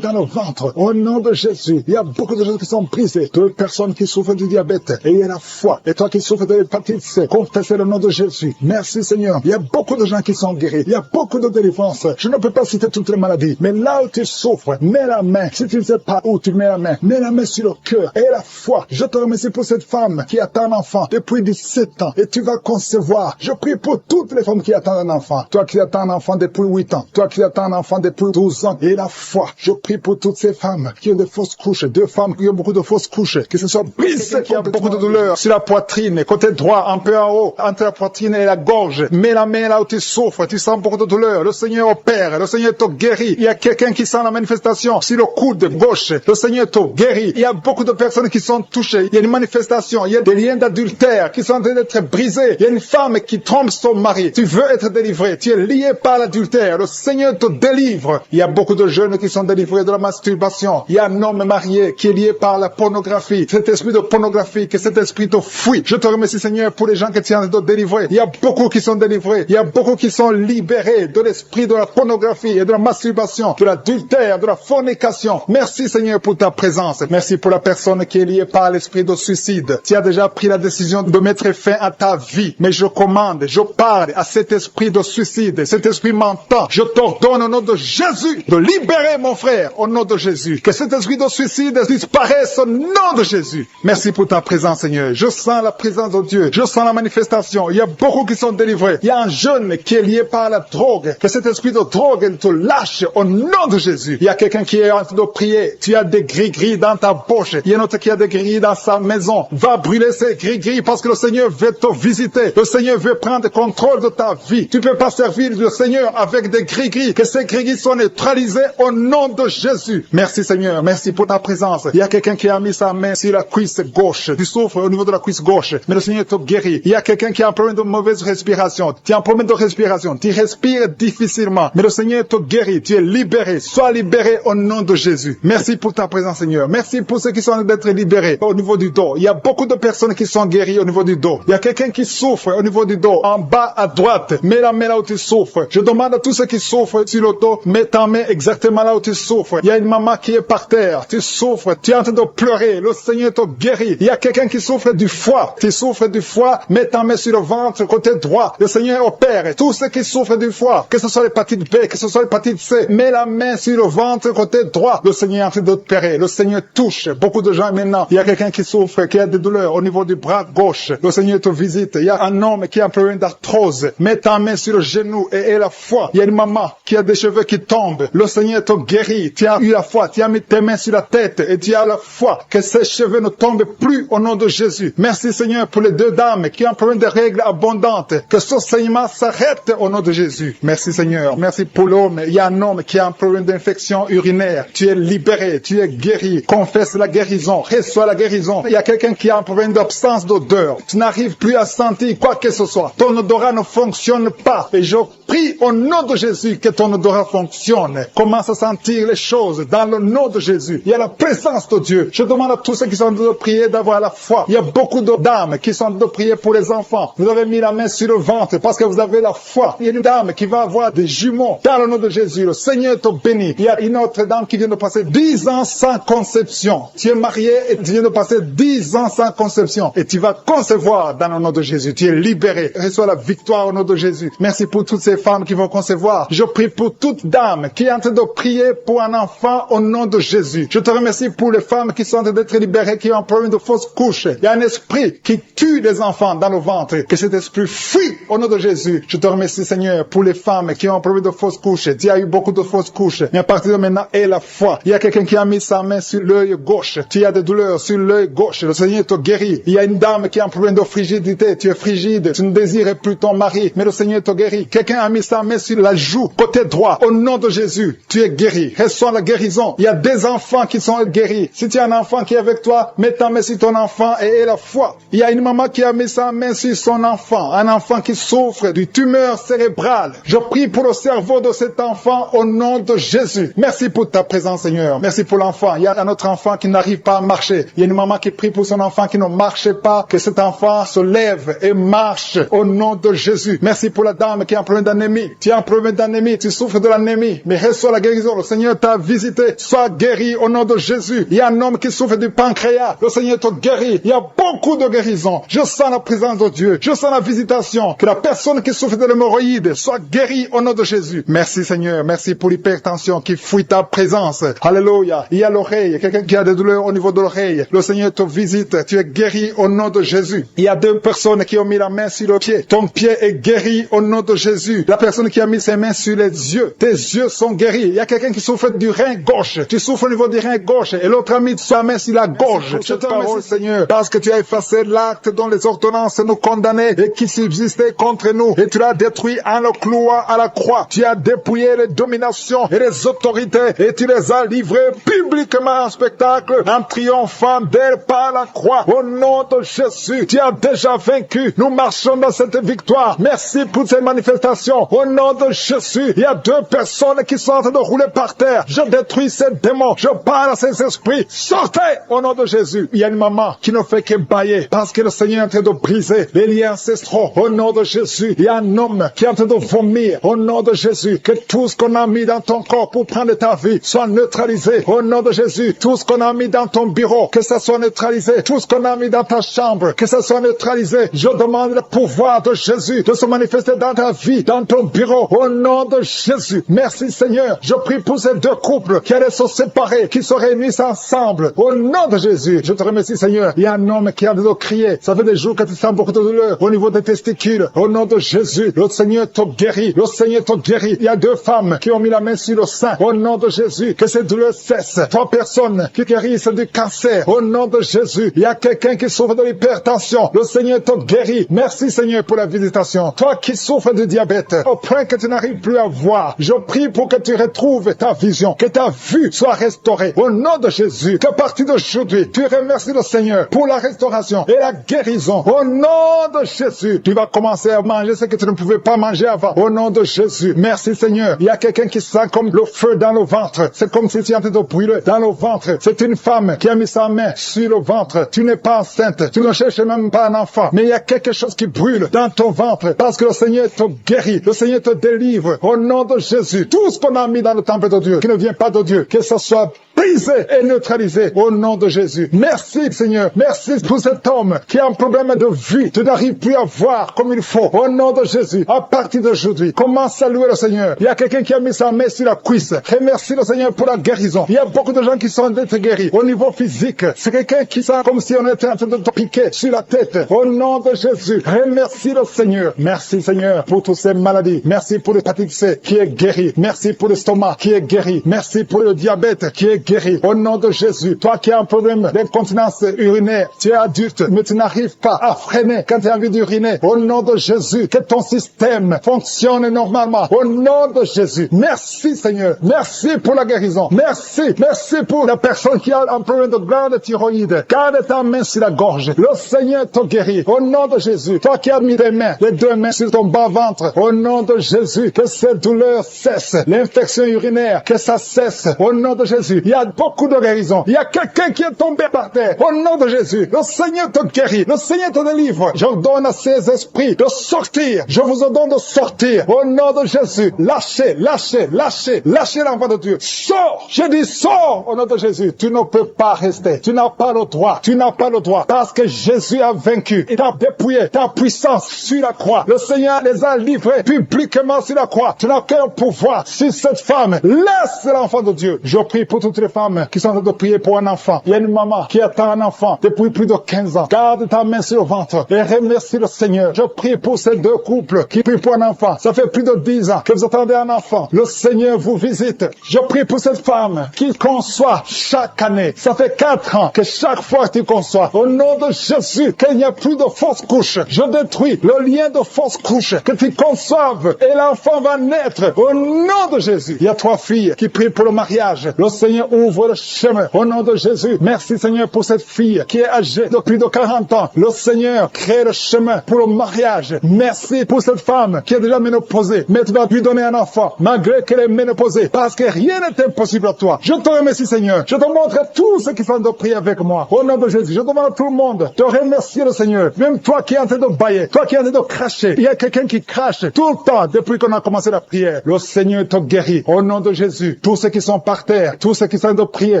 dans le ventre. Au nom de Jésus, il y a beaucoup de gens qui sont brisés. De personnes qui souffrent du diabète. Et il y a la foi. Et toi qui souffres de l'hépatite C, confessez le nom de Jésus. Merci Seigneur. Il y a beaucoup de gens qui sont guéris. Il y a beaucoup de délivrances. Je ne peux pas citer toutes les maladies. Mais là où tu souffres, mets la main. Si tu ne sais pas où tu mets la main sur le cœur. Et la foi. Je te remercie pour cette femme qui attend un enfant depuis 17 ans. Et tu vas concevoir. Je prie pour toutes les femmes qui attendent un enfant. Toi qui attends un enfant depuis 8 ans. Toi qui attends un enfant depuis 12 ans. Et la foi. Je prie pour toutes ces femmes qui ont des fausses couches. Deux femmes qui ont beaucoup de fausses couches. Que ce soit brisé, qui a beaucoup de douleur sur la poitrine, côté droit, un peu en haut, entre la poitrine et la gorge. Mets la main là où tu souffres. Tu sens beaucoup de douleur. Le Seigneur opère. Le Seigneur te guérit. Il y a quelqu'un qui sent la manifestation sur le coude gauche. Le Seigneur te guérit. Il y a beaucoup de personnes qui sont touchées. Il y a une manifestation. Il y a des liens d'adultère qui sont en train d'être brisés. Il y a une femme qui trompe son mari. Tu veux être délivré. Tu es lié par l'adultère. Le Seigneur te délivre. Il y a beaucoup de jeunes qui sont délivrés de la masturbation. Il y a un homme marié qui est lié par la pornographie. Cet esprit de pornographie, que cet esprit te fuit. Je te remercie Seigneur pour les gens que tu es en train de délivrer. Il y a beaucoup qui sont délivrés. Il y a beaucoup qui sont libérés de l'esprit de la pornographie et de la masturbation, de l'adultère, de la fornication. Merci Seigneur pour ta présence. Merci pour la personne qui est liée par l'esprit de suicide. Tu as déjà pris la décision de mettre fin à ta vie. Mais je commande, je parle à cet esprit de suicide, cet esprit mentant. Je t'ordonne au nom de Jésus de libérer mon frère au nom de Jésus. Que cet esprit de suicide disparaisse au nom de Jésus. Merci pour ta présence Seigneur. Je sens la présence de Dieu. Je sens la manifestation. Il y a beaucoup qui sont délivrés. Il y a un jeune qui est lié par la drogue. Que cet esprit de drogue te lâche au nom de Jésus. Il y a quelqu'un qui est en train de prier. Tu as des gris-gris dans ta poche. Il y a un autre qui a des gris dans sa maison. Va brûler ces gris-gris parce que le Seigneur veut te visiter. Le Seigneur veut prendre contrôle de ta vie. Tu ne peux pas servir le Seigneur avec des gris-gris. Que ces gris-gris soient neutralisés au nom de Jésus. Merci Seigneur. Merci pour ta présence. Il y a quelqu'un qui a mis sa main sur la cuisse gauche. Tu souffres au niveau de la cuisse gauche. Mais le Seigneur te guérit. Il y a quelqu'un qui a un problème de mauvaise respiration. Tu as un problème de respiration. Tu respires difficilement. Mais le Seigneur te guérit. Tu es libéré. Sois libéré au nom de Jésus. Merci pour ta présence Seigneur. Merci pour ceux qui sont en train d'être libérés au niveau du dos. Il y a beaucoup de personnes qui sont guéries au niveau du dos. Il y a quelqu'un qui souffre au niveau du dos. En bas à droite. Mets la main là où tu souffres. Je demande à tous ceux qui souffrent sur le dos. Mets ta main exactement là où tu souffres. Il y a une maman qui est par terre. Tu souffres. Tu es en train de pleurer. Le Seigneur te guérit. Il y a quelqu'un qui souffre du foie. Tu souffres du foie. Mets ta main sur le ventre côté droit. Le Seigneur opère. Tous ceux qui souffrent du foie. Que ce soit l'hépatite B, que ce soit l'hépatite C. Mets la main sur le ventre côté droit. Le Seigneur est en train d'opérer. Le Seigneur touche beaucoup de gens maintenant. Il y a quelqu'un qui souffre, qui a des douleurs au niveau du bras gauche. Le Seigneur te visite. Il y a un homme qui a un problème d'arthrose. Mets ta main sur le genou et la foi. Il y a une maman qui a des cheveux qui tombent. Le Seigneur te guérit. Tu as eu la foi. Tu as mis tes mains sur la tête et tu as la foi. Que ces cheveux ne tombent plus au nom de Jésus. Merci Seigneur pour les deux dames qui ont un problème de règles abondantes. Que ce saignement s'arrête au nom de Jésus. Merci Seigneur. Merci pour l'homme. Il y a un homme qui a un problème d'infection urinaire. Tu es libéré. Tu es guéri. Confesse la guérison. Reçois la guérison. Il y a quelqu'un qui a un problème d'absence d'odeur. Tu n'arrives plus à sentir quoi que ce soit. Ton odorat ne fonctionne pas. Et je prie au nom de Jésus que ton odorat fonctionne. Commence à sentir les choses dans le nom de Jésus. Il y a la présence de Dieu. Je demande à tous ceux qui sont en train de prier d'avoir la foi. Il y a beaucoup de dames qui sont en train de prier pour les enfants. Vous avez mis la main sur le ventre parce que vous avez la foi. Il y a une dame qui va avoir des jumeaux dans le nom de Jésus. Le Seigneur te bénit. Il y a une autre dame qui vient de passer 10 ans sans conception. Tu es marié et tu viens de passer 10 ans sans conception. Et tu vas concevoir dans le nom de Jésus. Tu es libéré. Reçois la victoire au nom de Jésus. Merci pour toutes ces femmes qui vont concevoir. Je prie pour toute dame qui est en train de prier pour un enfant au nom de Jésus. Je te remercie pour les femmes qui sont en train d'être libérées, qui ont un problème de fausse couche. Il y a un esprit qui tue les enfants dans le ventre. Que cet esprit fuit au nom de Jésus. Je te remercie Seigneur pour les femmes qui ont un problème de fausse couche. Tu as eu beaucoup de fausses couches. Mais à partir de maintenant, aie la foi. Il y a quelqu'un qui a mis sa main sur l'œil gauche. Tu as des douleurs sur l'œil gauche, le Seigneur te guérit. Il y a une dame qui a un problème de frigidité, tu es frigide, tu ne désires plus ton mari, mais le Seigneur te guérit. Quelqu'un a mis sa main sur la joue, côté droit, au nom de Jésus, tu es guéri. Reçois la guérison. Il y a des enfants qui sont guéris. Si tu as un enfant qui est avec toi, mets ta main sur ton enfant et aie la foi. Il y a une maman qui a mis sa main sur son enfant, un enfant qui souffre d'une tumeur cérébrale. Je prie pour le cerveau de cet enfant au nom de Jésus. Merci pour ta présence, Seigneur. Merci pour l'enfant. Il y a un autre enfant qui n'arrive pas à marcher. Il y a une maman qui prie pour son enfant qui ne marche pas, que cet enfant se lève et marche au nom de Jésus. Merci pour la dame qui a un problème d'anémie. Tu as un problème d'anémie, tu souffres de l'anémie, mais reçois la guérison. Le Seigneur t'a visité. Sois guéri au nom de Jésus. Il y a un homme qui souffre du pancréas. Le Seigneur te guérit. Il y a beaucoup de guérisons. Je sens la présence de Dieu. Je sens la visitation. Que la personne qui souffre de l'hémorroïde soit guérie au nom de Jésus. Merci Seigneur. Merci pour l'hypertension qui fuit ta présence. Alléluia. Il y a l'oreille. Quelqu'un qui a des douleurs au niveau de l'oreille. Le Seigneur te visite. Tu es guéri au nom de Jésus. Il y a deux personnes qui ont mis la main sur le pied. Ton pied est guéri au nom de Jésus. La personne qui a mis ses mains sur les yeux. Tes yeux sont guéris. Il y a quelqu'un qui souffre du rein gauche. Tu souffres au niveau du rein gauche. Et l'autre a mis sa main sur la gorge. Je te remercie Seigneur. Parce que tu as effacé l'acte dont les ordonnances nous condamnaient et qui subsistait contre nous. Et tu l'as détruit en le clouant à la croix. Tu as dépouillé les dominations et les autorités et tu les as livrées publiquement en spectacle en triomphant d'elles par la croix. Au nom de Jésus, tu as déjà vaincu. Nous marchons dans cette victoire. Merci pour cette manifestation. Au nom de Jésus, il y a deux personnes qui sont en train de rouler par terre. Je détruis ces démons. Je parle à ces esprits. Sortez au nom de Jésus. Il y a une maman qui ne fait que bailler parce que le Seigneur est en train de briser les liens ancestraux. Au nom de Jésus, il y a un homme qui est en train de vomir. Au nom de Jésus, que tout ce qu'on a mis dans ton corps pour prendre ta vie soit neutralisé. Au nom de Jésus, tout ce qu'on a mis dans ton bureau, que ça soit neutralisé. Tout ce qu'on a mis dans ta chambre, que ça soit neutralisé. Je demande le pouvoir de Jésus de se manifester dans ta vie, dans ton bureau. Au nom de Jésus. Merci Seigneur. Je prie pour ces deux couples qui allaient se séparer, qui se réunissent ensemble. Au nom de Jésus. Je te remercie Seigneur. Il y a un homme qui a de crier. Ça fait des jours que tu sens beaucoup de douleur au niveau des testicules. Au nom de Jésus. Le Seigneur te guérit. Le Seigneur te guérit. Il y a deux femmes qui ont mis la main sur le sein. Au nom de Jésus. Que ces douleurs cessent. Trois personnes qui guérissent du cancer. Au nom de Jésus. Il y a quelqu'un qui souffre de l'hypertension. Le Seigneur te guérit. Merci Seigneur pour la visitation. Toi qui souffres de diabète, au point que tu n'arrives plus à voir, je prie pour que tu retrouves ta vision, que ta vue soit restaurée. Au nom de Jésus. Qu'à partir d'aujourd'hui, tu remercies le Seigneur pour la restauration et la guérison. Au nom de Jésus, tu vas commencer à manger ce que tu ne pouvais pas manger avant. Au nom de Jésus. Merci Seigneur. Il y a quelqu'un qui sent comme le feu dans le ventre. C'est comme si tu étais en train de brûler dans le ventre. C'est une femme qui a mis sa main sur le ventre. Tu n'es pas enceinte. Tu ne cherches même pas un enfant. Mais il y a quelque chose qui brûle dans ton ventre parce que le Seigneur te guérit. Le Seigneur te délivre. Au nom de Jésus. Tout ce qu'on a mis dans le temple de Dieu, qui ne vient pas de Dieu, que ce soit brisé et neutralisé au nom de Jésus. Merci Seigneur. Merci pour cet homme qui a un problème de vue. Tu n'arrives plus à voir comme il faut. Au nom de Jésus. À partir d'aujourd'hui, commence à louer le Seigneur. Il y a quelqu'un qui a mis sa main sur la cuisse. Remercie le Seigneur pour la guérison. Il y a beaucoup de gens qui sont d'être guéris. Au niveau physique, c'est quelqu'un qui sent comme si on était en train de te piquer sur la tête. Au nom de Jésus. Remercie le Seigneur. Merci Seigneur pour toutes ces maladies. Merci pour l'hépatite C qui est guéri. Merci pour l'estomac qui est guéri. Merci pour le diabète qui est guéri. Au nom de Jésus. Toi qui as un problème d'incontinence urinaire, tu es adulte, mais tu n'arrives pas à freiner quand tu as envie d'uriner. Au nom de Jésus. Que ton système fonctionne normalement. Au nom de Jésus. Merci Seigneur. Merci pour la guérison. Merci. Merci pour la personne qui a un problème de glande thyroïde. Garde ta main sur la gorge. Le Seigneur te guérit. Au nom de Jésus. Toi qui as mis tes mains, les deux mains sur ton bas-ventre. Au nom de Jésus. Que ces douleurs cessent. L'infection urinaire, que ça cesse. Au nom de Jésus. Il y a beaucoup de guérison. Il y a quelqu'un qui est tombé par terre. Au nom de Jésus. Le Seigneur te guérit. Le Seigneur te délivre. J'ordonne à ces esprits de sortir. Je vous ordonne de sortir. Au nom de Jésus. Lâchez, lâchez, lâchez. Lâchez l'enfant de Dieu. Sors. Je dis sors. Au nom de Jésus. Tu ne peux pas rester. Tu n'as pas le droit. Tu n'as pas le droit. Parce que Jésus a vaincu. Il t'a dépouillé ta puissance sur la croix. Le Seigneur les a livrés publiquement sur la croix. Tu n'as qu'un pouvoir sur cette femme. Laisse l'enfant de Dieu. Je prie pour toutes les femmes qui sont en train de prier pour un enfant. Il y a une maman qui attend un enfant depuis plus de 15 ans. Garde ta main sur le ventre et remercie le Seigneur. Je prie pour ces deux couples qui prient pour un enfant. Ça fait plus de 10 ans que vous attendez un enfant. Le Seigneur vous visite. Je prie pour cette femme qui conçoit chaque année. Ça fait 4 ans que chaque fois que tu conçois, au nom de Jésus, qu'il n'y a plus de fausses couches. Je détruis le lien de fausses couches. Que tu conçoives et l'enfant va naître au nom de Jésus. Il y a 3 filles qui prient pour le mariage. Le Seigneur ouvre le chemin au nom de Jésus. Merci Seigneur pour cette fille qui est âgée de plus de 40 ans. Le Seigneur crée le chemin pour le mariage. Merci pour cette femme qui est déjà ménopausée. Mais tu vas lui donner un enfant malgré qu'elle est ménopausée. Parce que rien n'est impossible à toi. Je te remercie Seigneur. Je te montre tous ceux qui sont de prier avec moi. Au nom de Jésus. Je demande à tout le monde de remercier le Seigneur. Même toi qui es en train de bailler. Toi qui es en train de cracher. Il y a quelqu'un qui crache tout le temps depuis qu'on a commencé la prière. Le Seigneur te guérit. Au nom de Jésus. Tous ceux qui sont par terre. Tous ceux qui sont en train de prier.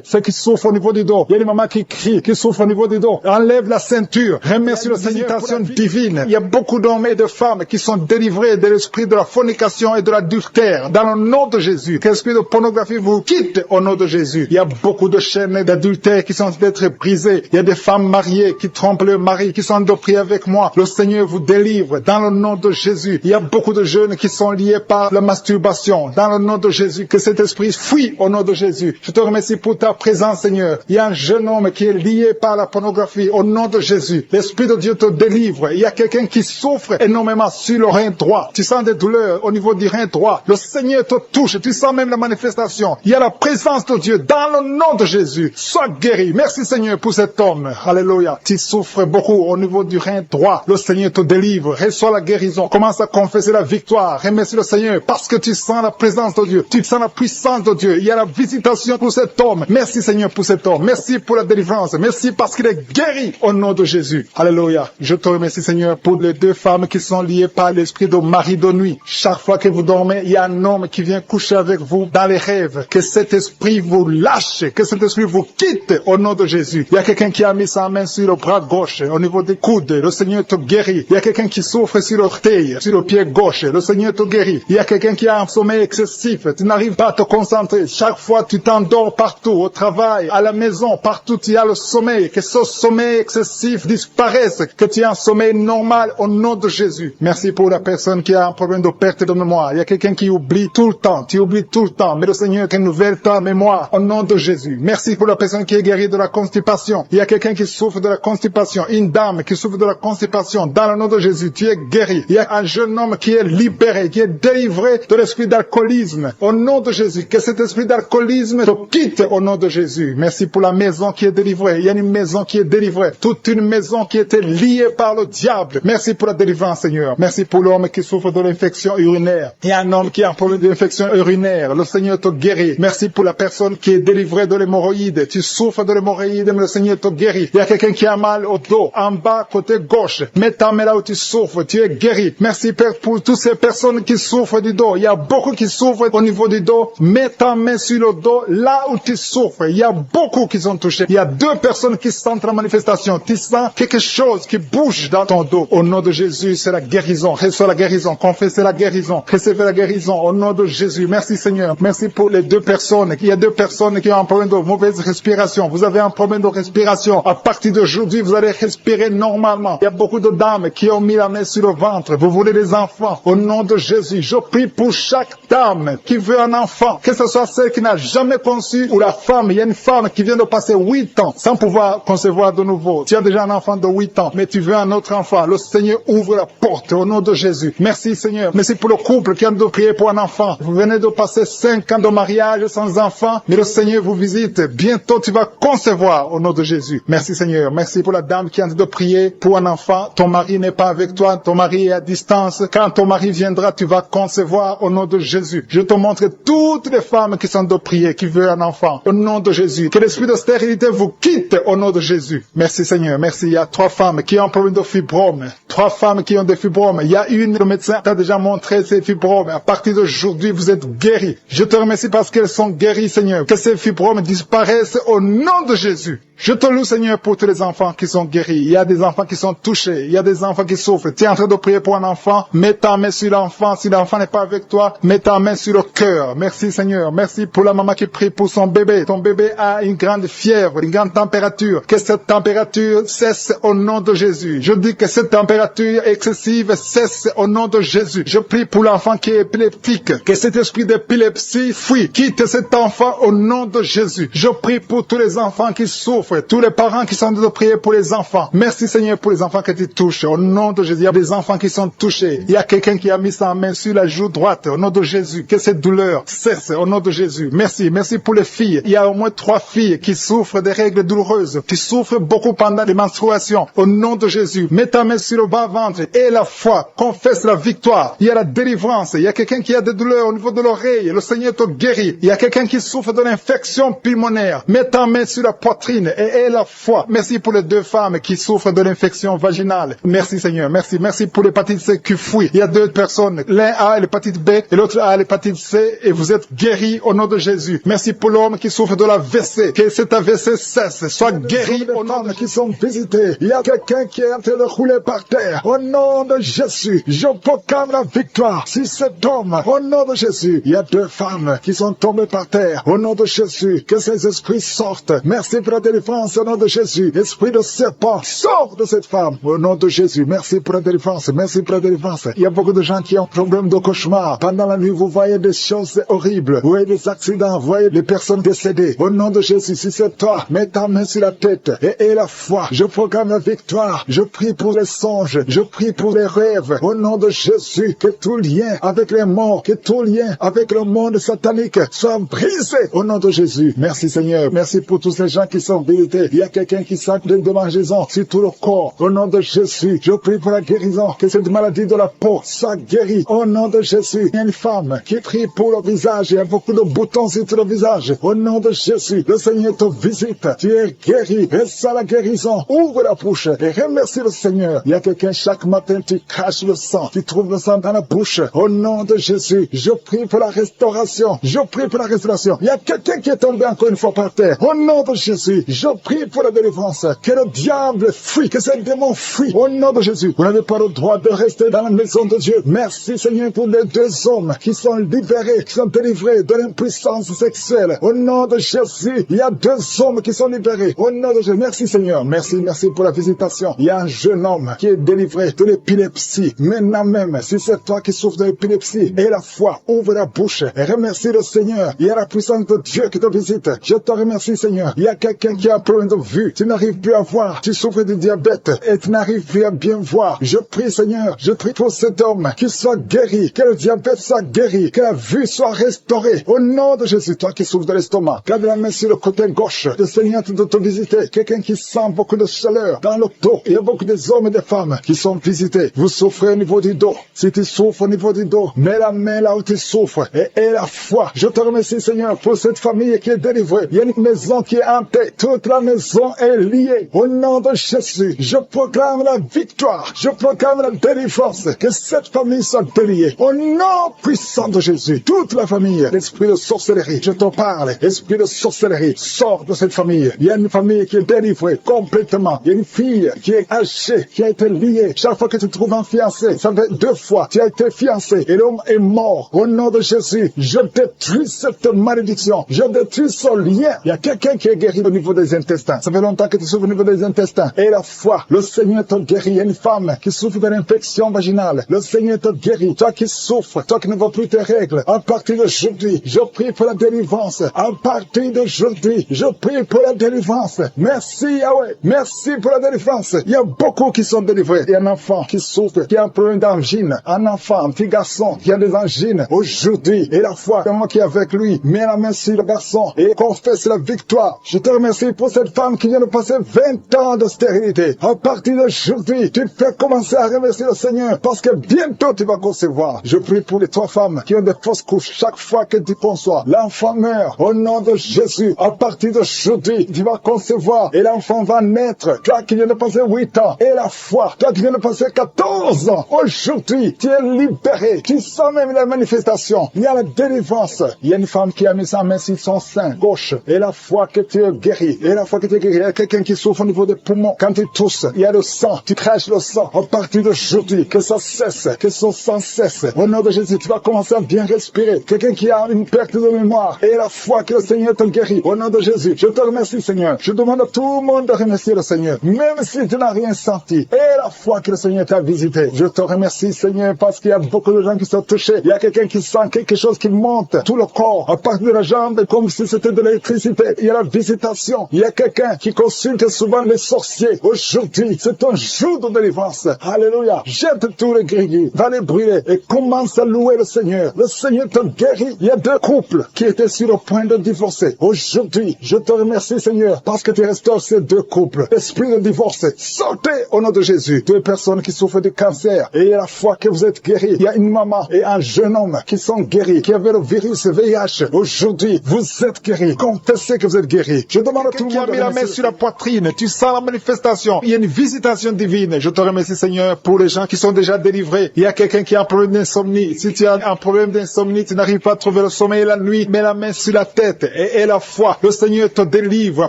Ceux qui souffrent au niveau du dos. Il y a des mamans qui crient, qui souffrent au niveau du dos. Enlève la ceinture. Remercie le Seigneur pour la divine. Il y a beaucoup d'hommes et de femmes qui sont délivrés de l'esprit de la fornication et de l'adultère. Dans le nom de Jésus. Que l'esprit de pornographie vous quitte au nom de Jésus. Il y a beaucoup de chaînes d'adultère qui sont d'être brisées. Il y a des femmes mariées qui trompent leur mari, qui sont de prier avec moi. Le Seigneur vous délivre dans le nom de Jésus. Il y a beaucoup de jeunes qui sont liés par la masturbation. Dans le nom de Jésus. Que cet esprit fuit au nom de Jésus. Je te remercie pour ta présence, Seigneur. Il y a un jeune homme qui est lié par la pornographie au nom de Jésus. L'Esprit de Dieu te délivre. Il y a quelqu'un qui souffre énormément sur le rein droit. Tu sens des douleurs au niveau du rein droit. Le Seigneur te touche. Tu sens même la manifestation. Il y a la présence de Dieu dans le nom de Jésus. Sois guéri. Merci Seigneur pour cet homme. Alléluia. Tu souffres beaucoup au niveau du rein droit. Le Seigneur te délivre. Reçois la guérison. Commence à confesser la victoire. Remercie le Seigneur parce que tu sens la présence de Dieu. Tu sens la puissance de Dieu. Il y a la visitation pour cet homme. Merci Seigneur pour cet homme. Merci pour la délivrance. Merci parce qu'il est guéri au nom de Jésus. Alléluia. Je te remercie Seigneur pour les 2 femmes qui sont liées par l'esprit de mari de nuit. Chaque fois que vous dormez, il y a un homme qui vient coucher avec vous dans les rêves. Que cet esprit vous lâche. Que cet esprit vous quitte au nom de Jésus. Il y a quelqu'un qui a mis sa main sur le bras gauche, au niveau des coudes. Le Seigneur te guérit. Il y a quelqu'un qui souffre sur l'orteil, sur le pied gauche. Le Seigneur te guérit. Il y a quelqu'un qui a un sommeil excessif. Tu n'arrives pas à te concentrer. Chaque fois, tu t'endors partout, au travail, à la maison, partout, tu as le sommeil. Que ce sommeil excessif disparaisse. Que tu aies un sommeil normal au nom de Jésus. Merci pour la personne qui a un problème de perte de mémoire. Il y a quelqu'un qui oublie tout le temps. Tu oublies tout le temps. Mais le Seigneur renouvelle ta mémoire au nom de Jésus. Merci pour la personne qui est guérie de la constipation. Il y a quelqu'un qui souffre de la constipation. Une dame qui souffre de la constipation. Dans le nom de Jésus, tu es guéri. Il y a un jeune homme qui est libéré, qui est délivré de l'esprit d'alcoolisme. Au nom de Jésus, que cet esprit d'alcoolisme te quitte au nom de Jésus. Merci pour la maison qui est délivrée. Il y a une maison qui est délivrée. Toute une maison qui était liée par le diable. Merci pour la délivrance, Seigneur. Merci pour l'homme qui souffre de l'infection urinaire. Il y a un homme qui a un problème d'infection urinaire. Le Seigneur te guérit. Merci pour la personne qui est délivrée de l'hémorroïde. Tu souffres de l'hémorroïde, mais le Seigneur te guérit. Il y a quelqu'un qui a mal au dos, en bas, côté gauche. Mets ta main là où tu souffres. Tu es guéri. Merci Père pour toutes ces personnes qui souffrent du dos. Il y a beaucoup qui souffrent au niveau du dos. Mets ta main sur le dos, là où tu souffres. Il y a beaucoup qui sont touchés. Il y a 2 personnes qui sentent la manifestation. Tu sens quelque chose qui bouge dans ton dos. Au nom de Jésus, c'est la guérison. Reçois la guérison. Confessez la guérison. Recevez la guérison. Au nom de Jésus. Merci Seigneur. Merci pour les 2 personnes. Il y a 2 personnes qui ont un problème de mauvaise respiration. Vous avez un problème de respiration. À partir d'aujourd'hui, vous allez respirer normalement. Il y a beaucoup de dames qui ont mis la main sur le ventre. Vous voulez des enfants. Au nom de Jésus, je prie pour chaque dame qui veut un enfant. Que ce soit celle qui n'a jamais conçu ou la femme. Il y a une femme qui vient de passer 8 ans sans pouvoir concevoir de nouveau. Tu as déjà un enfant de 8 ans, mais tu veux un autre enfant. Le Seigneur ouvre la porte au nom de Jésus. Merci Seigneur. Merci pour le couple qui a de prier pour un enfant. Vous venez de passer 5 ans de mariage sans enfant, mais le Seigneur vous visite. Bientôt tu vas concevoir au nom de Jésus. Merci Seigneur. Merci pour la dame qui a de prier pour un enfant. Ton mari n'est pas avec toi. Ton mari est à distance. Quand ton mari viendra, tu vas concevoir au nom de Jésus. Je te montre toutes les femmes qui sont de prier, qui veulent un enfant. Au nom de Jésus. Que l'esprit de stérilité vous quitte au nom de Jésus. Merci Seigneur. Merci. Il y a 3 femmes qui ont un problème de fibrome. 3 femmes qui ont des fibromes. Il y a une, le médecin t'a déjà montré ces fibromes. À partir d'aujourd'hui, vous êtes guéris. Je te remercie parce qu'elles sont guéries, Seigneur. Que ces fibromes disparaissent au nom de Jésus. Je te loue, Seigneur, pour tous les enfants qui sont guéris. Il y a des enfants qui sont touchés. Il y a des enfants qui souffrent. Tu es en train de prier pour un enfant. Mets ta main sur l'enfant. Si l'enfant n'est pas avec toi, mets ta main sur le cœur. Merci, Seigneur. Merci pour la maman qui prie pour son bébé. Ton bébé a une grande fièvre, une grande température. Que cette température cesse au nom de Jésus. Je dis que cette température excessive cesse au nom de Jésus. Je prie pour l'enfant qui est épileptique. Que cet esprit d'épilepsie fuit. Quitte cet enfant au nom de Jésus. Je prie pour tous les enfants qui souffrent. Tous les parents qui sont en train de prier pour les enfants. Merci Seigneur pour les enfants que tu touches. Au nom de Jésus. Il y a des enfants qui sont touchés. Il y a quelqu'un qui a mis sa main sur la joue droite. Au nom de Jésus. Que cette douleur cesse au nom de Jésus. Merci. Merci pour les filles. Il y a au moins 3 filles qui souffrent des règles douloureuses. Qui souffrent beaucoup pendant les menstruations. Au nom de Jésus. Mets ta main sur le bas-ventre et la foi. Confesse la victoire. Il y a la délivrance. Il y a quelqu'un qui a des douleurs au niveau de l'oreille. Le Seigneur te guérit. Il y a quelqu'un qui souffre de l'infection pulmonaire. Mets ta main sur la poitrine et aie la foi. Merci pour les 2 femmes qui souffrent de l'infection vaginale. Merci Seigneur. Merci. Merci pour l'hépatite C qui fuit. Il y a 2 personnes. L'un a l'hépatite B et l'autre a l'hépatite C et vous êtes guéris au nom de Jésus. Merci pour l'homme qui souffre de l'AVC. Que cet AVC cesse. Soit guéri au nom de qui sont visités. Il y a quelqu'un qui est en train de rouler par terre. Au nom de Jésus, je proclame la victoire sur cet homme. Au nom de Jésus, il y a 2 femmes qui sont tombées par terre. Au nom de Jésus, que ces esprits sortent. Merci pour la délivrance au nom de Jésus. Esprit de serpent, sort de cette femme. Au nom de Jésus, merci pour la délivrance. Merci pour la délivrance. Il y a beaucoup de gens qui ont problème de cauchemar. Pendant la nuit, vous voyez des choses horribles. Vous voyez des accidents. Vous voyez des personnes décédées. Au nom de Jésus, si c'est toi, mets ta main sur la tête et aie la foi. Je proclame la victoire. Je prie pour les songes. Je prie pour les rêves. Au nom de Jésus, que tout lien avec les morts, que tout lien avec le monde satanique soit brisé. Au nom de Jésus. Merci Seigneur. Merci pour tous ces gens qui sont visités. Il y a quelqu'un qui sent de démangeaison sur tout le corps. Au nom de Jésus, je prie pour la guérison. Que cette maladie de la peau soit guérie. Au nom de Jésus. Il y a une femme qui prie pour le visage. Il y a beaucoup de boutons sur tout le visage. Au nom de Jésus, le Seigneur te visite. Tu es guéri. Et ça la guérison. Ouvre la bouche et remercie le Seigneur. Il y a quelqu'un chaque matin, tu craches le sang. Tu trouves le sang dans la bouche. Au nom de Jésus, je prie pour la restauration. Je prie pour la restauration. Il y a quelqu'un qui est tombé encore une fois par terre. Au nom de Jésus, je prie pour la délivrance. Que le diable fuit, que ce démon fuit. Au nom de Jésus, vous n'avez pas le droit de rester dans la maison de Dieu. Merci Seigneur pour les 2 hommes qui sont libérés, qui sont délivrés de l'impuissance sexuelle. Au nom de Jésus, il y a 2 hommes qui sont libérés. Au nom de Jésus, merci Seigneur. Merci pour la visitation. Il y a un jeune homme qui est délivré de l'épilepsie. Maintenant même, si c'est toi qui souffres de l'épilepsie, et la foi, ouvre la bouche et remercie le Seigneur. Il y a la puissance de Dieu qui te visite. Je te remercie Seigneur. Il y a quelqu'un qui a un problème de vue. Tu n'arrives plus à voir. Tu souffres de diabète et tu n'arrives plus à bien voir. Je prie Seigneur. Je prie pour cet homme qui soit guéri. Que le diabète soit guéri. Que la vue soit restaurée. Au nom de Jésus, toi qui souffres de l'estomac, garde la main sur le côté gauche. Le Seigneur de te visiter. Quelqu'un qui sent beaucoup de chaleur dans le dos. Il y a beaucoup des hommes et des femmes qui sont visités. Vous souffrez au niveau du dos. Si tu souffres au niveau du dos, mets la main là où tu souffres et aie la foi. Je te remercie Seigneur pour cette famille qui est délivrée. Il y a une maison qui est hantée. Toute la maison est liée. Au nom de Jésus, je proclame la victoire. Je proclame la délivrance. Que cette famille soit déliée. Au nom puissant de Jésus, toute la famille, l'esprit de sorcellerie, je te parle. Esprit de sorcellerie, sors de cette famille. Il y a une famille qui est délivrée complètement. Il y a une fille qui est hachée, qui a été liée. Chaque fois que tu trouves un fiancé, ça fait 2 fois, tu as été fiancé et l'homme est mort. Au nom de Jésus, je détruis cette malédiction. Je détruis ce lien. Il y a quelqu'un qui est guéri au niveau des intestins. Ça fait longtemps que tu souffres au niveau des intestins. Et la foi, le Seigneur te guérit. Il y a une femme qui souffre de l'infection vaginale. Le Seigneur te guérit. Toi qui souffres, toi qui ne vois plus tes règles, à partir d'aujourd'hui, je prie pour la délivrance. À partir d'aujourd'hui, je prie pour la délivrance. Merci Yahweh. Merci pour la délivrance. Il y a beaucoup qui sont délivrés. Il y a un enfant qui souffre, qui a un problème d'angine. Un enfant, un petit garçon qui a des angines. Aujourd'hui, et la foi, c'est moi qui est avec lui. Mets la main sur le garçon et confesse la victoire. Je te remercie pour cette femme qui vient de passer 20 ans de stérilité. À partir d'aujourd'hui, tu peux commencer à remercier le Seigneur parce que bientôt tu vas concevoir. Je prie pour les 3 femmes qui ont des fausses couches. Chaque fois que tu conçois, l'enfant meurt. Au nom de Jésus, à partir d'aujourd'hui, tu vas concevoir et l'enfant va naître. Toi qui viens de passer 8 ans et la foi, toi qui viens de passer 14 ans, aujourd'hui, tu es libéré. Tu sens même la manifestation. Il y a la délivrance. Il y a une femme qui a mis sa main sur son sein gauche et la foi que tu es guéri. Et la foi que tu es guéri. Il y a quelqu'un qui souffre au niveau des poumons. Quand tu tousses, il y a le sang. Tu craches le sang. À partir d'aujourd'hui, que ça cesse. Que son sang cesse. Au nom de Jésus, tu vas commencer à bien respirer. Quelqu'un qui a une perte de mémoire. Et la foi que le Seigneur te guérit. Au nom de Jésus, je te remercie, Seigneur. Je demande à tout le monde de remercier le Seigneur, même si tu n'as rien senti. Et la foi que le Seigneur t'a visité. Je te remercie, Seigneur, parce qu'il y a beaucoup de gens qui sont touchés. Il y a quelqu'un qui sent quelque chose qui monte tout le corps, à partir de la jambe, comme si c'était de l'électricité. Il y a la visitation. Il y a quelqu'un qui consulte souvent les sorciers. Aujourd'hui, c'est un jour de délivrance. Alléluia. Jette tous les gris, va les brûler et commence à louer le Seigneur. Le Seigneur te guérit. Il y a 2 couples qui étaient sur le point de divorcer. Aujourd'hui, je te remercie, Seigneur, parce que tu restaures ces 2 couples. Esprit de divorce, sortez au nom de Jésus. 2 personnes qui souffrent de cancer et à la fois que vous êtes guéris. Il y a une maman et un jeune homme qui sont guéris, qui avaient le virus VIH. Aujourd'hui, vous êtes guéris. Confessez que vous êtes guéris. Je demande à tout le monde qui a mis la main sur la poitrine. Tu sens la manifestation. Il y a une visitation divine. Je te remercie, Seigneur, pour les gens qui sont déjà délivrés. Il y a quelqu'un qui a un problème d'insomnie. Si tu as un problème d'insomnie, tu n'arrives pas à trouver le sommeil la nuit, mets la main sur la tête et la foi. Le Seigneur te délivre. À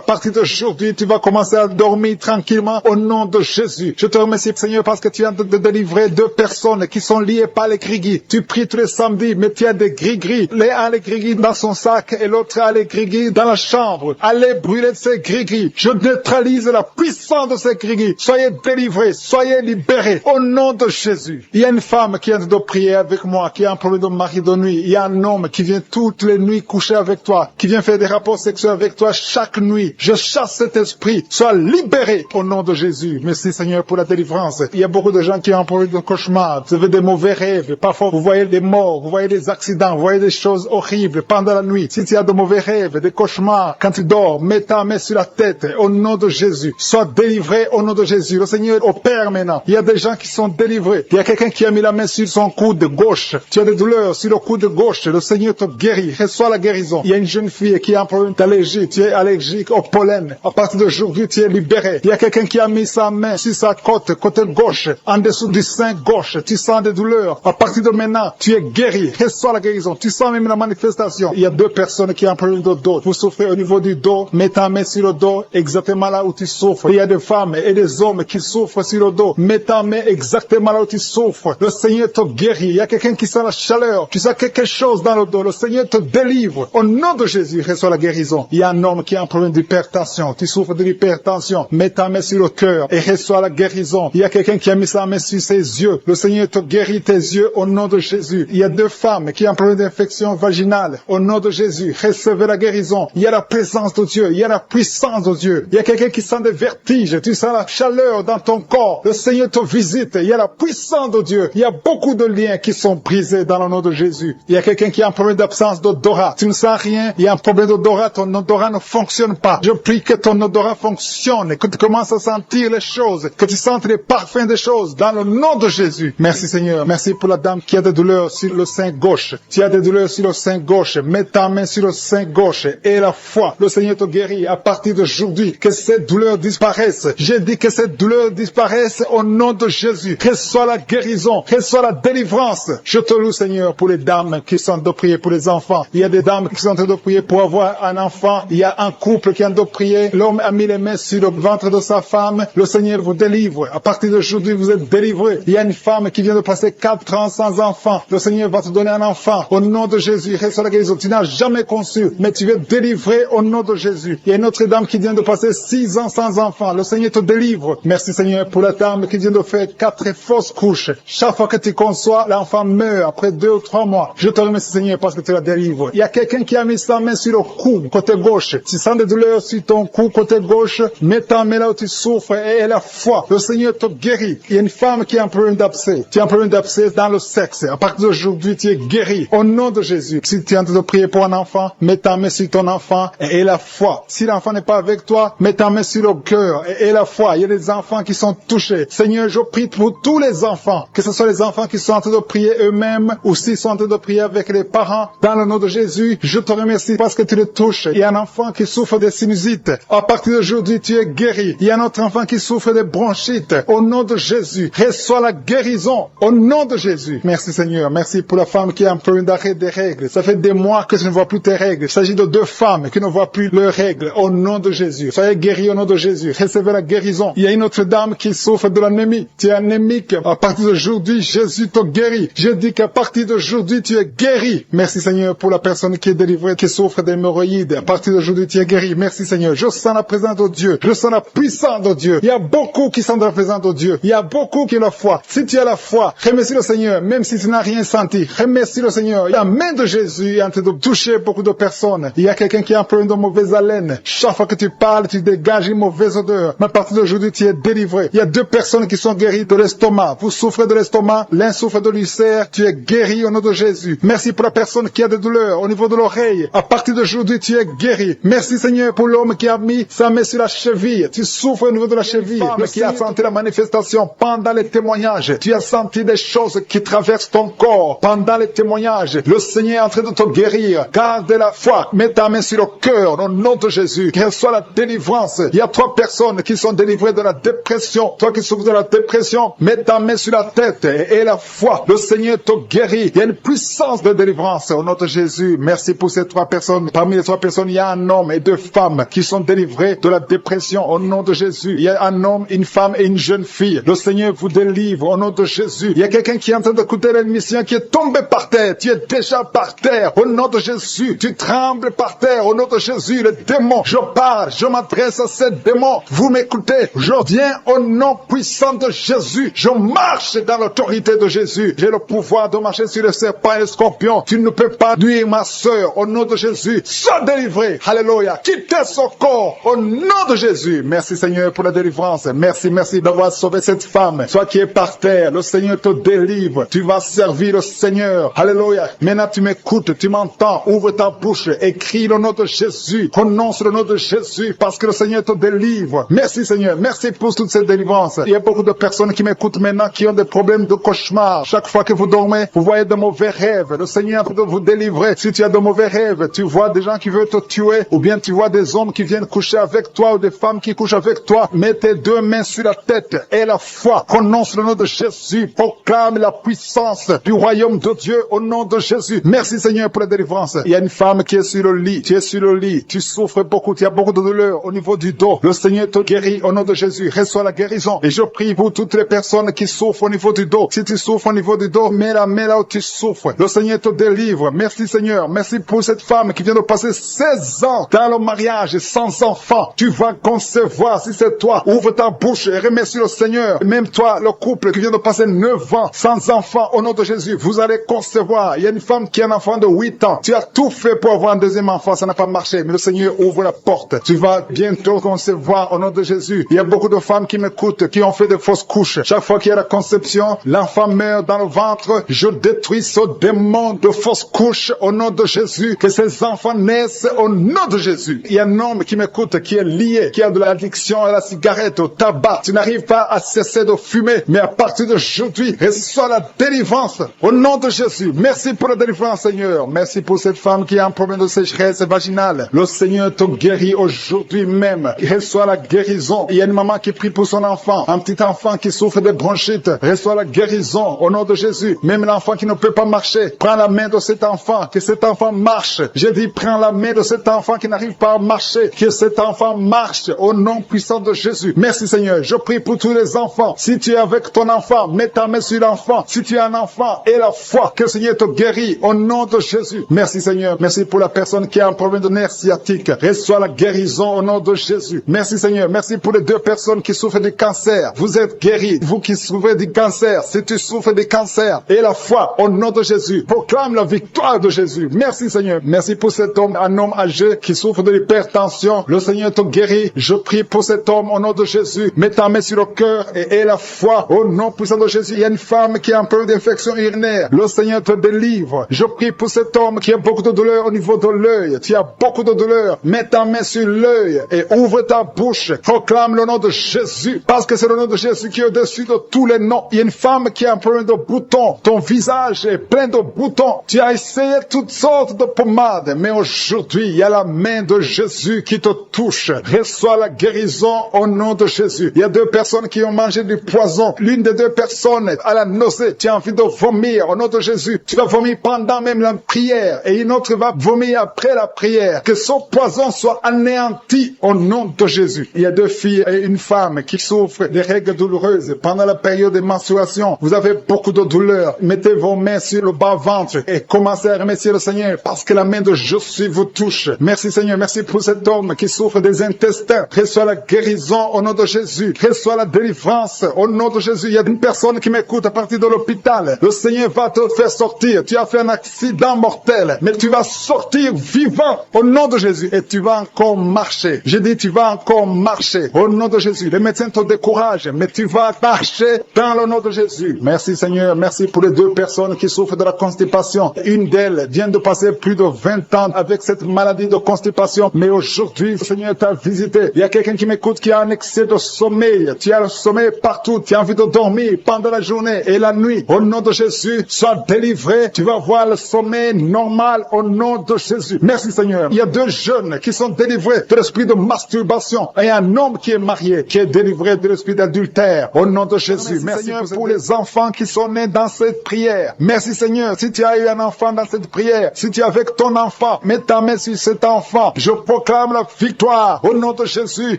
partir d'aujourd'hui, tu vas commencer à dormir tranquillement au nom de Jésus. Je te remercie, Seigneur, parce que tu viens de délivrer 2 personnes qui sont liées par les gris-gris. Tu pries tous les samedis, mais tu as des gris-gris. L'un a les gris-gris dans son sac et l'autre a les gris-gris dans la chambre. Allez brûler ces gris-gris. Je neutralise la puissance de ces gris-gris. Soyez délivrés, soyez libérés au nom de Jésus. Il y a une femme qui vient de prier avec moi, qui a un problème de mari de nuit. Il y a un homme qui vient toutes les nuits coucher avec toi, qui vient faire des rapports sexuels avec toi chaque nuit. Je chasse cet esprit. Sois libéré au nom de Jésus. Merci, Seigneur, pour la délivrance. Il y a beaucoup de gens qui ont un problème de cauchemar. Vous avez des mauvais rêves. Parfois, vous voyez des morts, vous voyez des accidents, vous voyez des choses horribles pendant la nuit. Si tu as de mauvais rêves, des cauchemars, quand tu dors, mets ta main sur la tête au nom de Jésus. Sois délivré au nom de Jésus. Le Seigneur opère maintenant. Il y a des gens qui sont délivrés. Il y a quelqu'un qui a mis la main sur son coude gauche. Tu as des douleurs sur le coude gauche. Le Seigneur te guérit. Reçois la guérison. Il y a une jeune fille qui a un problème d'allergie. Tu es allergique au pollen. À partir d'aujourd'hui, tu es libéré. Il y a quelqu'un qui a mis sa main sur sa côte, côté gauche, en dessous du sein gauche. Tu sens des douleurs. À partir de maintenant, tu es guéri. Reçois la guérison. Tu sens même la manifestation. Il y a 2 personnes qui ont un problème de dos. Vous souffrez au niveau du dos. Mets ta main sur le dos, exactement là où tu souffres. Il y a des femmes et des hommes qui souffrent sur le dos. Mets ta main exactement là où tu souffres. Le Seigneur te guérit. Il y a quelqu'un qui sent la chaleur. Tu sens quelque chose dans le dos. Le Seigneur te délivre. Au nom de Jésus, reçois la guérison. Il y a un homme qui a un problème d'hypertension. Tu souffres de l'hypertension. Mets ta main sur le cœur et reçois la guérison. Il y a quelqu'un qui a mis sa main sur ses yeux. Le Seigneur te guérit tes yeux au nom de Jésus. Il y a 2 femmes qui ont un problème d'infection vaginale. Au nom de Jésus, recevez la guérison. Il y a la présence de Dieu. Il y a la puissance de Dieu. Il y a quelqu'un qui sent des vertiges. Tu sens la chaleur dans ton corps. Le Seigneur te visite. Il y a la puissance de Dieu. Il y a beaucoup de liens qui sont brisés dans le nom de Jésus. Il y a quelqu'un qui a un problème d'absence d'odorat. Tu ne sens rien. Il y a un problème d'odorat. Ton odorat ne fonctionne pas. Je prie que ton odorat fonctionne. Que tu commences à sentir les choses. Que tu sentes les parfums des choses dans le nom de Jésus. Merci, Seigneur. Merci pour la dame qui a des douleurs sur le sein gauche. Tu as des douleurs sur le sein gauche. Mets ta main sur le sein gauche et la foi. Le Seigneur te guérit à partir d'aujourd'hui. Que cette douleur disparaisse. J'ai dit que cette douleur disparaisse au nom de Jésus. Reçois la guérison. Reçois la délivrance. Je te loue, Seigneur, pour les dames qui sont de prier pour les enfants. Il y a des dames qui sont en train de prier pour avoir un enfant. Il y a un couple qui est en train de prier. L'homme a mis les mains sur le ventre de sa femme. Le Seigneur vous délivre. À partir d'aujourd'hui, vous êtes délivrés. Il y a une femme qui vient de passer 4 ans sans enfant. Le Seigneur va te donner un enfant. Au nom de Jésus, reçois la guérison. Tu n'as jamais conçu, mais tu es délivré au nom de Jésus. Il y a une autre dame qui vient de passer 6 ans sans enfant. Le Seigneur te délivre. Merci, Seigneur, pour la dame qui vient de faire 4 fausses couches. Chaque fois que tu conçois, l'enfant meurt après 2 ou 3 mois. Je te remercie, Seigneur, parce que tu la délivres. Il y a quelqu'un qui a mis sa main sur le cou, côté gauche. Tu sens des douleurs sur ton cou, côté gauche. Mets ta main là où tu souffres et la foi. Le Seigneur te guérit. Il y a une femme qui a un problème d'abcès. Tu as un problème d'abcès dans le sexe. À partir d'aujourd'hui, tu es guéri. Au nom de Jésus. Si tu es en train de prier pour un enfant, mets ta main sur ton enfant et la foi. Si l'enfant n'est pas avec toi, mets ta main sur le cœur et la foi. Il y a des enfants qui sont touchés. Seigneur, je prie pour tous les enfants. Que ce soit les enfants qui sont en train de prier eux-mêmes ou s'ils sont en train de prier avec les parents. Dans le nom de Jésus, je te remercie parce que tu les touches. Il y a un enfant qui souffre de sinusite. À partir d'aujourd'hui, tu es guéri. Il y a un autre enfant qui souffre de bronchite. Au nom de Jésus, reçois la guérison. Au nom de Jésus. Merci, Seigneur. Merci pour la femme qui a un problème d'arrêt des règles. Ça fait des mois que tu ne vois plus tes règles. Il s'agit de 2 femmes qui ne voient plus leurs règles. Au nom de Jésus. Soyez guéris au nom de Jésus. Recevez la guérison. Il y a une autre dame qui souffre de l'anémie. Tu es anémique. À partir d'aujourd'hui, Jésus te guérit. Je dis qu'à partir d'aujourd'hui, tu es guéri. Merci, Seigneur, pour la personne qui est délivrée. délivré qui souffre d'hémorroïdes. À partir d'aujourd'hui, tu es guéri. Merci Seigneur. Je sens la présence de Dieu. Je sens la puissance de Dieu. Il y a beaucoup qui sont dans la présence de Dieu. Il y a beaucoup qui ont la foi. Si tu as la foi, remercie le Seigneur, même si tu n'as rien senti. Remercie le Seigneur. La main de Jésus est en train de toucher beaucoup de personnes. Il y a quelqu'un qui a un problème de mauvaise haleine. Chaque fois que tu parles, tu dégages une mauvaise odeur. Mais à partir d'aujourd'hui, tu es délivré. Il y a 2 personnes qui sont guéries de l'estomac. Vous souffrez de l'estomac, l'un souffre de l'ulcère. Tu es guéri au nom de Jésus. Merci pour la personne qui a des douleurs au niveau de l'oreille. À partir d'aujourd'hui, tu es guéri. Merci Seigneur pour l'homme qui a mis sa main sur la cheville. Tu souffres au niveau de la cheville. Mais qui a senti la manifestation pendant les témoignages. Tu as senti des choses qui traversent ton corps pendant les témoignages. Le Seigneur est en train de te guérir. Garde la foi. Mets ta main sur le cœur au nom de Jésus. Reçois la délivrance. Il y a 3 personnes qui sont délivrées de la dépression. Toi qui souffres de la dépression, mets ta main sur la tête et la foi. Le Seigneur te guérit. Il y a une puissance de délivrance au nom de Jésus. Merci pour ces 3 personnes. Parmi les 3 personnes, il y a un homme et 2 femmes qui sont délivrés de la dépression au nom de Jésus. Il y a un homme, une femme et une jeune fille. Le Seigneur vous délivre au nom de Jésus. Il y a quelqu'un qui est en train d'écouter l'émission qui est tombé par terre. Tu es déjà par terre au nom de Jésus. Tu trembles par terre au nom de Jésus. Le démon, je parle, je m'adresse à ces démons. Vous m'écoutez. Je viens au nom puissant de Jésus. Je marche dans l'autorité de Jésus. J'ai le pouvoir de marcher sur le serpent et le scorpion. Tu ne peux pas nuire ma sœur au nom de Jésus. Sois délivré. Alléluia. Quittez son corps au nom de Jésus. Merci Seigneur pour la délivrance. Merci d'avoir sauvé cette femme. Toi qui es par terre, le Seigneur te délivre. Tu vas servir le Seigneur. Alléluia. Maintenant tu m'écoutes, tu m'entends. Ouvre ta bouche, écris le nom de Jésus. Prononce le nom de Jésus parce que le Seigneur te délivre. Merci Seigneur. Merci pour toute cette délivrance. Il y a beaucoup de personnes qui m'écoutent maintenant qui ont des problèmes de cauchemar. Chaque fois que vous dormez, vous voyez de mauvais rêves. Le Seigneur est en train de vous délivrer. Si tu as de mauvais rêves, tu vois des gens qui veulent te tuer ou bien tu vois des hommes qui viennent coucher avec toi ou des femmes qui couchent avec toi. Mets tes 2 mains sur la tête et la foi. Prononce le nom de Jésus. Proclame la puissance du royaume de Dieu au nom de Jésus. Merci Seigneur pour la délivrance. Il y a une femme qui est sur le lit. Tu es sur le lit. Tu souffres beaucoup. Tu as beaucoup de douleur au niveau du dos. Le Seigneur te guérit au nom de Jésus. Reçois la guérison. Et je prie pour toutes les personnes qui souffrent au niveau du dos. Si tu souffres au niveau du dos, mets la main là où tu souffres. Le Seigneur te délivre. Merci Seigneur. Merci pour cette femme qui vient de passer 16 ans dans le mariage sans enfant. Tu vas concevoir si c'est toi. Ouvre ta bouche et remercie le Seigneur. Même toi, le couple qui vient de passer 9 ans sans enfant, au nom de Jésus, vous allez concevoir. Il y a une femme qui a un enfant de 8 ans. Tu as tout fait pour avoir un deuxième enfant, ça n'a pas marché. Mais le Seigneur ouvre la porte. Tu vas bientôt concevoir au nom de Jésus. Il y a beaucoup de femmes qui m'écoutent, qui ont fait de fausses couches. Chaque fois qu'il y a la conception, l'enfant meurt dans le ventre. Je détruis ce démon de fausses couches au nom de Jésus. Que ces enfants naissent au nom de Jésus. Il y a un homme qui m'écoute, qui est lié, qui a de l'addiction à la cigarette, au tabac. Tu n'arrives pas à cesser de fumer. Mais à partir d'aujourd'hui, reçois la délivrance au nom de Jésus. Merci pour la délivrance, Seigneur. Merci pour cette femme qui a un problème de sécheresse vaginale. Le Seigneur te guérit aujourd'hui même. Reçois la guérison. Il y a une maman qui prie pour son enfant. Un petit enfant qui souffre de bronchite. Reçois la guérison au nom de Jésus. Même l'enfant qui ne peut pas marcher. Prends la main de cet enfant. Que cet enfant marche. Je dis, prends la main de cet enfant qui n'arrive pas à marcher. Que cet enfant marche au nom puissant de Jésus. Merci Seigneur. Je prie pour tous les enfants. Si tu es avec ton enfant, mets ta main sur l'enfant. Si tu es un enfant, et la foi, que le Seigneur te guérit au nom de Jésus. Merci Seigneur. Merci pour la personne qui a un problème de nerf sciatique. Reçois la guérison au nom de Jésus. Merci Seigneur. Merci pour les 2 personnes qui souffrent du cancer. Vous êtes guéris. Vous qui souffrez du cancer, si tu souffres du cancer, et la foi au nom de Jésus. Proclame la victoire de Jésus. Merci Seigneur. Merci pour cet homme, un homme âgé qui souffre de l'hypertension. Le Seigneur te guérit. Je prie pour cet homme au nom de Jésus. Mets ta main sur le cœur et la foi au nom puissant de Jésus. Il y a une femme qui a un problème d'infection urinaire. Le Seigneur te délivre. Je prie pour cet homme qui a beaucoup de douleur au niveau de l'œil. Tu as beaucoup de douleur. Mets ta main sur l'œil et ouvre ta bouche. Proclame le nom de Jésus. Parce que c'est le nom de Jésus qui est au-dessus de tous les noms. Il y a une femme qui a un problème de boutons. Ton visage est plein de boutons. Tu as essayé toutes sortes de pommades. Mais aujourd'hui, il y a la main de Jésus qui te touche. Reçois la guérison au nom de Jésus. Il y a 2 personnes qui ont mangé du poison. L'une des 2 personnes a la nausée. Tu as envie de vomir au nom de Jésus. Tu vas vomir pendant même la prière. Et une autre va vomir après la prière. Que son poison soit anéanti au nom de Jésus. Il y a 2 filles et une femme qui souffrent des règles douloureuses pendant la période de menstruation. Vous avez beaucoup de douleur. Mettez vos mains sur le bas-ventre et commencez à remercier le Seigneur parce que que la main de Josué vous touche. Merci Seigneur, merci pour cet homme qui souffre des intestins. Reçois la guérison au nom de Jésus. Reçois la délivrance au nom de Jésus. Il y a une personne qui m'écoute à partir de l'hôpital. Le Seigneur va te faire sortir. Tu as fait un accident mortel, mais tu vas sortir vivant au nom de Jésus et tu vas encore marcher. J'ai dit tu vas encore marcher au nom de Jésus. Les médecins te découragent, mais tu vas marcher dans le nom de Jésus. Merci Seigneur, merci pour les deux personnes qui souffrent de la constipation. Une d'elles vient de passer plus de 20 ans avec cette maladie de constipation, mais aujourd'hui, le Seigneur t'a visité. Il y a quelqu'un qui m'écoute qui a un excès de sommeil. Tu as le sommeil partout, tu as envie de dormir pendant la journée et la nuit. Au nom de Jésus, sois délivré. Tu vas voir le sommeil normal au nom de Jésus. Merci Seigneur. Il y a deux jeunes qui sont délivrés de l'esprit de masturbation et un homme qui est marié, qui est délivré de l'esprit d'adultère. Au nom de Jésus. Merci Seigneur pour les enfants qui sont nés dans cette prière. Merci Seigneur. Si tu as eu un enfant dans cette prière, si tu es avec ton enfant, mets ta main sur cet enfant. Je proclame la victoire au nom de Jésus.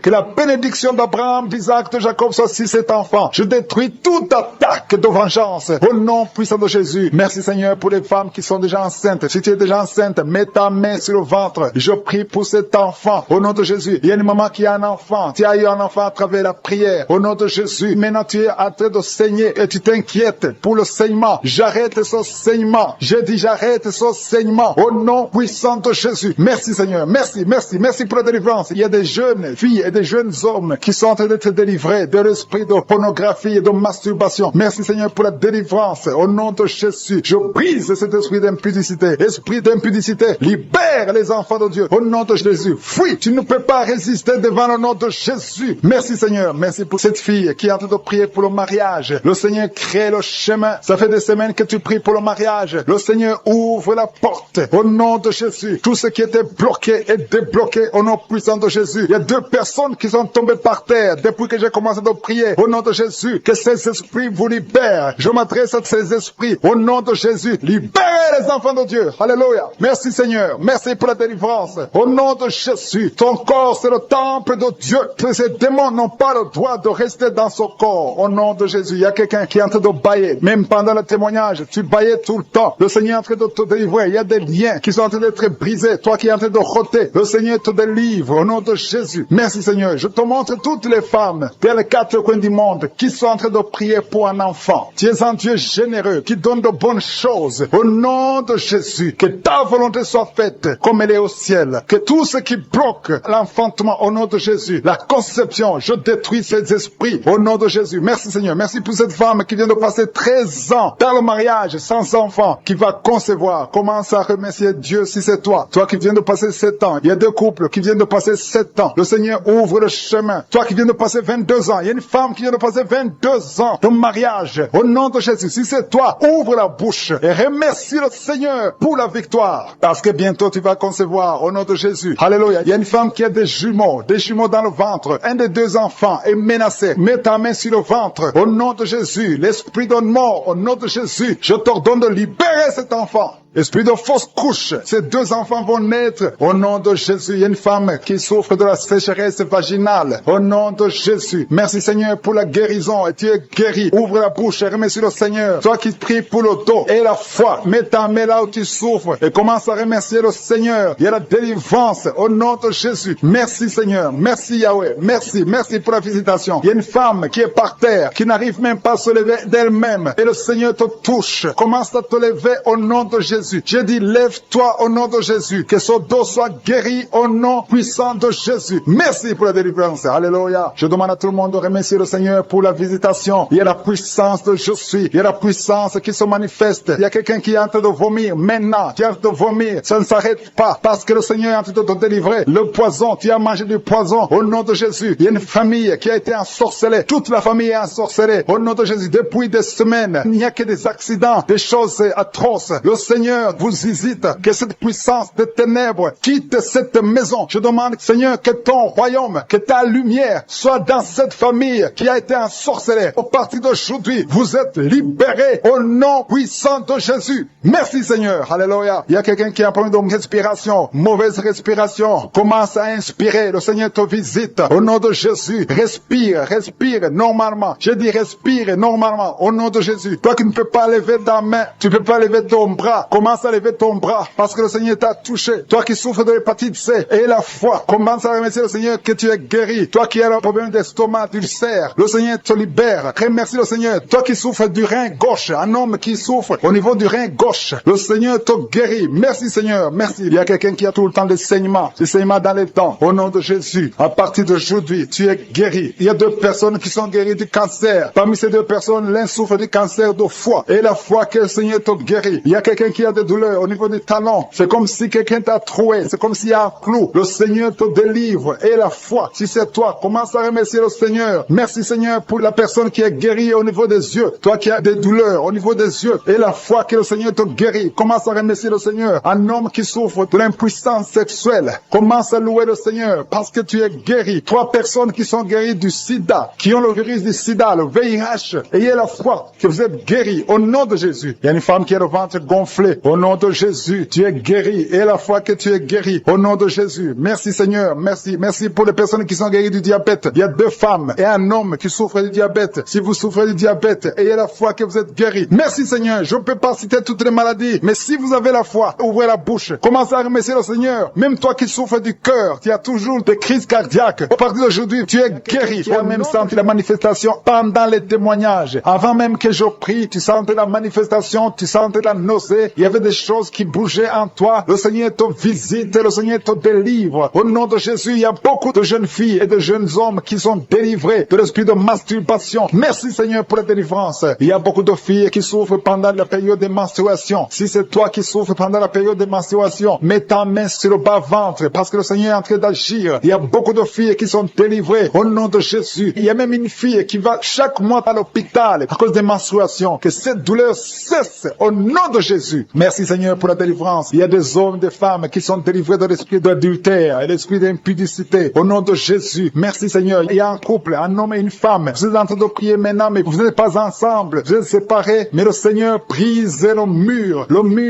Que la bénédiction d'Abraham, d'Isaac, de Jacob soit sur cet enfant. Je détruis toute attaque de vengeance au nom puissant de Jésus. Merci Seigneur pour les femmes qui sont déjà enceintes. Si tu es déjà enceinte, mets ta main sur le ventre. Je prie pour cet enfant au nom de Jésus. Il y a une maman qui a un enfant. Tu as eu un enfant à travers la prière au nom de Jésus. Maintenant tu es en train de saigner et tu t'inquiètes pour le saignement. J'arrête ce saignement. Je dis j'arrête ce saignement au nom puissant de Jésus. Merci Seigneur. Merci pour la délivrance. Il y a des jeunes filles et des jeunes hommes qui sont en train d'être délivrés de l'esprit de pornographie et de masturbation. Merci Seigneur pour la délivrance au nom de Jésus. Je brise cet esprit d'impudicité. Esprit d'impudicité, libère les enfants de Dieu au nom de Jésus. Fuis, tu ne peux pas résister devant le nom de Jésus. Merci Seigneur. Merci pour cette fille qui est en train de prier pour le mariage. Le Seigneur crée le chemin. Ça fait des semaines que tu pries pour le mariage. Le Seigneur ouvre la porte au nom de Jésus. Tout ce qui était bloqué est débloqué au nom puissant de Jésus. Il y a deux personnes qui sont tombées par terre depuis que j'ai commencé de prier au nom de Jésus. Que ces esprits vous libèrent. Je m'adresse à ces esprits au nom de Jésus. Libérez les enfants de Dieu. Alléluia. Merci Seigneur. Merci pour la délivrance. Au nom de Jésus. Ton corps c'est le temple de Dieu. Que ces démons n'ont pas le droit de rester dans son corps. Au nom de Jésus. Il y a quelqu'un qui est en train de bailler. Même pendant le témoignage, tu baillais tout le temps. Le Seigneur est en train de te délivrer. Il y a des liens qui sont en train d'être brisés. Toi qui es en train de roter. Le Seigneur te délivre. Au nom de Jésus. Merci Seigneur. Je te montre toutes les femmes dans les quatre coins du monde qui sont en train de prier pour un enfant. Tu es un Dieu généreux qui donne de bonnes choses. Au nom de Jésus. Que ta volonté soit faite comme elle est au ciel. Que tout ce qui bloque l'enfantement au nom de Jésus, la conception, je détruis ces esprits au nom de Jésus. Merci Seigneur. Merci pour cette femme qui vient de passer 13 ans dans le mariage sans enfant, qui va concevoir. Commence à remercier Dieu si c'est toi. Toi qui viens de passer 7 ans. Il y a deux couples qui viennent de passer 7 ans. Le Seigneur ouvre le chemin. Toi qui viens de passer 22 ans. Il y a une femme qui vient de passer 22 ans de mariage. Au nom de Jésus, si c'est toi, ouvre la bouche et remercie le Seigneur pour la victoire. Parce que bientôt tu vas concevoir au nom de Jésus. Alléluia. Il y a une femme qui a des jumeaux dans le ventre. Un des deux enfants est menacé. Mets ta main sur le ventre. Au nom de Jésus, l'esprit de mort, au nom de Jésus, je t'ordonne de libérer cet enfant. Esprit de fausse couche, ces deux enfants vont naître au nom de Jésus. Il y a une femme qui souffre de la sécheresse vaginale au nom de Jésus. Merci Seigneur pour la guérison et tu es guéri. Ouvre la bouche et remercie le Seigneur. Toi qui pries pour le dos et la foi, mets ta main là où tu souffres et commence à remercier le Seigneur. Il y a la délivrance au nom de Jésus. Merci Seigneur, merci Yahweh, merci pour la visitation. Il y a une femme qui est par terre, qui n'arrive même pas à se lever d'elle-même et le Seigneur te touche. Commence à te lever au nom de Jésus. J'ai dit, lève-toi au nom de Jésus. Que son dos soit guéri au nom puissant de Jésus. Merci pour la délivrance. Alléluia. Je demande à tout le monde de remercier le Seigneur pour la visitation. Il y a la puissance de je suis. Il y a la puissance qui se manifeste. Il y a quelqu'un qui est en train de vomir maintenant. Tu es en train de vomir. Ça ne s'arrête pas parce que le Seigneur est en train de te délivrer. Le poison, tu as mangé du poison au nom de Jésus. Il y a une famille qui a été ensorcelée. Toute la famille est ensorcelée au nom de Jésus. Depuis des semaines, il n'y a que des accidents, des choses atroces. Le Seigneur vous visite, que cette puissance de ténèbres quitte cette maison. Je demande, Seigneur, que ton royaume, que ta lumière soit dans cette famille qui a été ensorcelée. Au partir d'aujourd'hui, vous êtes libérés au nom puissant de Jésus. Merci Seigneur. Alléluia. Il y a quelqu'un qui a un problème de respiration, mauvaise respiration. Commence à inspirer. Le Seigneur te visite. Au nom de Jésus, respire normalement. Je dis respire normalement. Au nom de Jésus. Toi qui ne peux pas lever ta main, tu ne peux pas lever ton bras. commence à lever ton bras parce que le Seigneur t'a touché. Toi qui souffres de l'hépatite C, et la foi, commence à remercier le Seigneur que tu es guéri. Toi qui as un problème d'estomac, d'ulcère, le Seigneur te libère. Remercie le Seigneur. Toi qui souffres du rein gauche, un homme qui souffre au niveau du rein gauche, le Seigneur te guérit. Merci Seigneur, merci. Il y a quelqu'un qui a tout le temps des saignements dans les dents. Au nom de Jésus, à partir d'aujourd'hui, tu es guéri. Il y a 2 personnes qui sont guéries du cancer. Parmi ces 2 personnes, l'un souffre du cancer de foie. Et la foi que le Seigneur te guérit. Il y a quelqu'un qui a des douleurs au niveau du talon. C'est comme si quelqu'un t'a troué. C'est comme s'il y a un clou. Le Seigneur te délivre. Et la foi, si c'est toi, commence à remercier le Seigneur. Merci Seigneur pour la personne qui est guérie au niveau des yeux. Toi qui as des douleurs au niveau des yeux. Et la foi que le Seigneur te guérit. Commence à remercier le Seigneur. Un homme qui souffre de l'impuissance sexuelle. Commence à louer le Seigneur parce que tu es guéri. 3 personnes qui sont guéries du sida, qui ont le virus du sida, le VIH. Ayez la foi que vous êtes guéris au nom de Jésus. Il y a une femme qui a le ventre gonflé. Au nom de Jésus, tu es guéri. Et la foi que tu es guéri au nom de Jésus. Merci Seigneur, merci. Merci pour les personnes qui sont guéries du diabète. Il y a 2 femmes et un homme qui souffrent du diabète. Si vous souffrez du diabète, ayez la foi que vous êtes guéri. Merci Seigneur. Je ne peux pas citer toutes les maladies, mais si vous avez la foi, ouvrez la bouche. Commencez à remercier le Seigneur. Même toi qui souffres du cœur, tu as toujours des crises cardiaques. À partir d'aujourd'hui, tu es guéri. Tu as même senti la manifestation pendant les témoignages. Avant même que je prie, tu sentais la manifestation, tu sentais la nausée. Il y avait des choses qui bougeaient en toi. Le Seigneur te visite, le Seigneur te délivre. Au nom de Jésus, il y a beaucoup de jeunes filles et de jeunes hommes qui sont délivrés de l'esprit de masturbation. Merci Seigneur pour la délivrance. Il y a beaucoup de filles qui souffrent pendant la période de menstruation. Si c'est toi qui souffres pendant la période de menstruation, mets ta main sur le bas-ventre parce que le Seigneur est en train d'agir. Il y a beaucoup de filles qui sont délivrées au nom de Jésus. Il y a même une fille qui va chaque mois à l'hôpital à cause des menstruations. Que cette douleur cesse au nom de Jésus. Merci Seigneur pour la délivrance. Il y a des hommes, des femmes qui sont délivrés de l'esprit d'adultère et l'esprit d'impudicité. Au nom de Jésus. Merci Seigneur. Il y a un couple, un homme et une femme. Vous êtes en train de prier maintenant, mais vous n'êtes pas ensemble. Vous êtes séparés. Mais le Seigneur brise le mur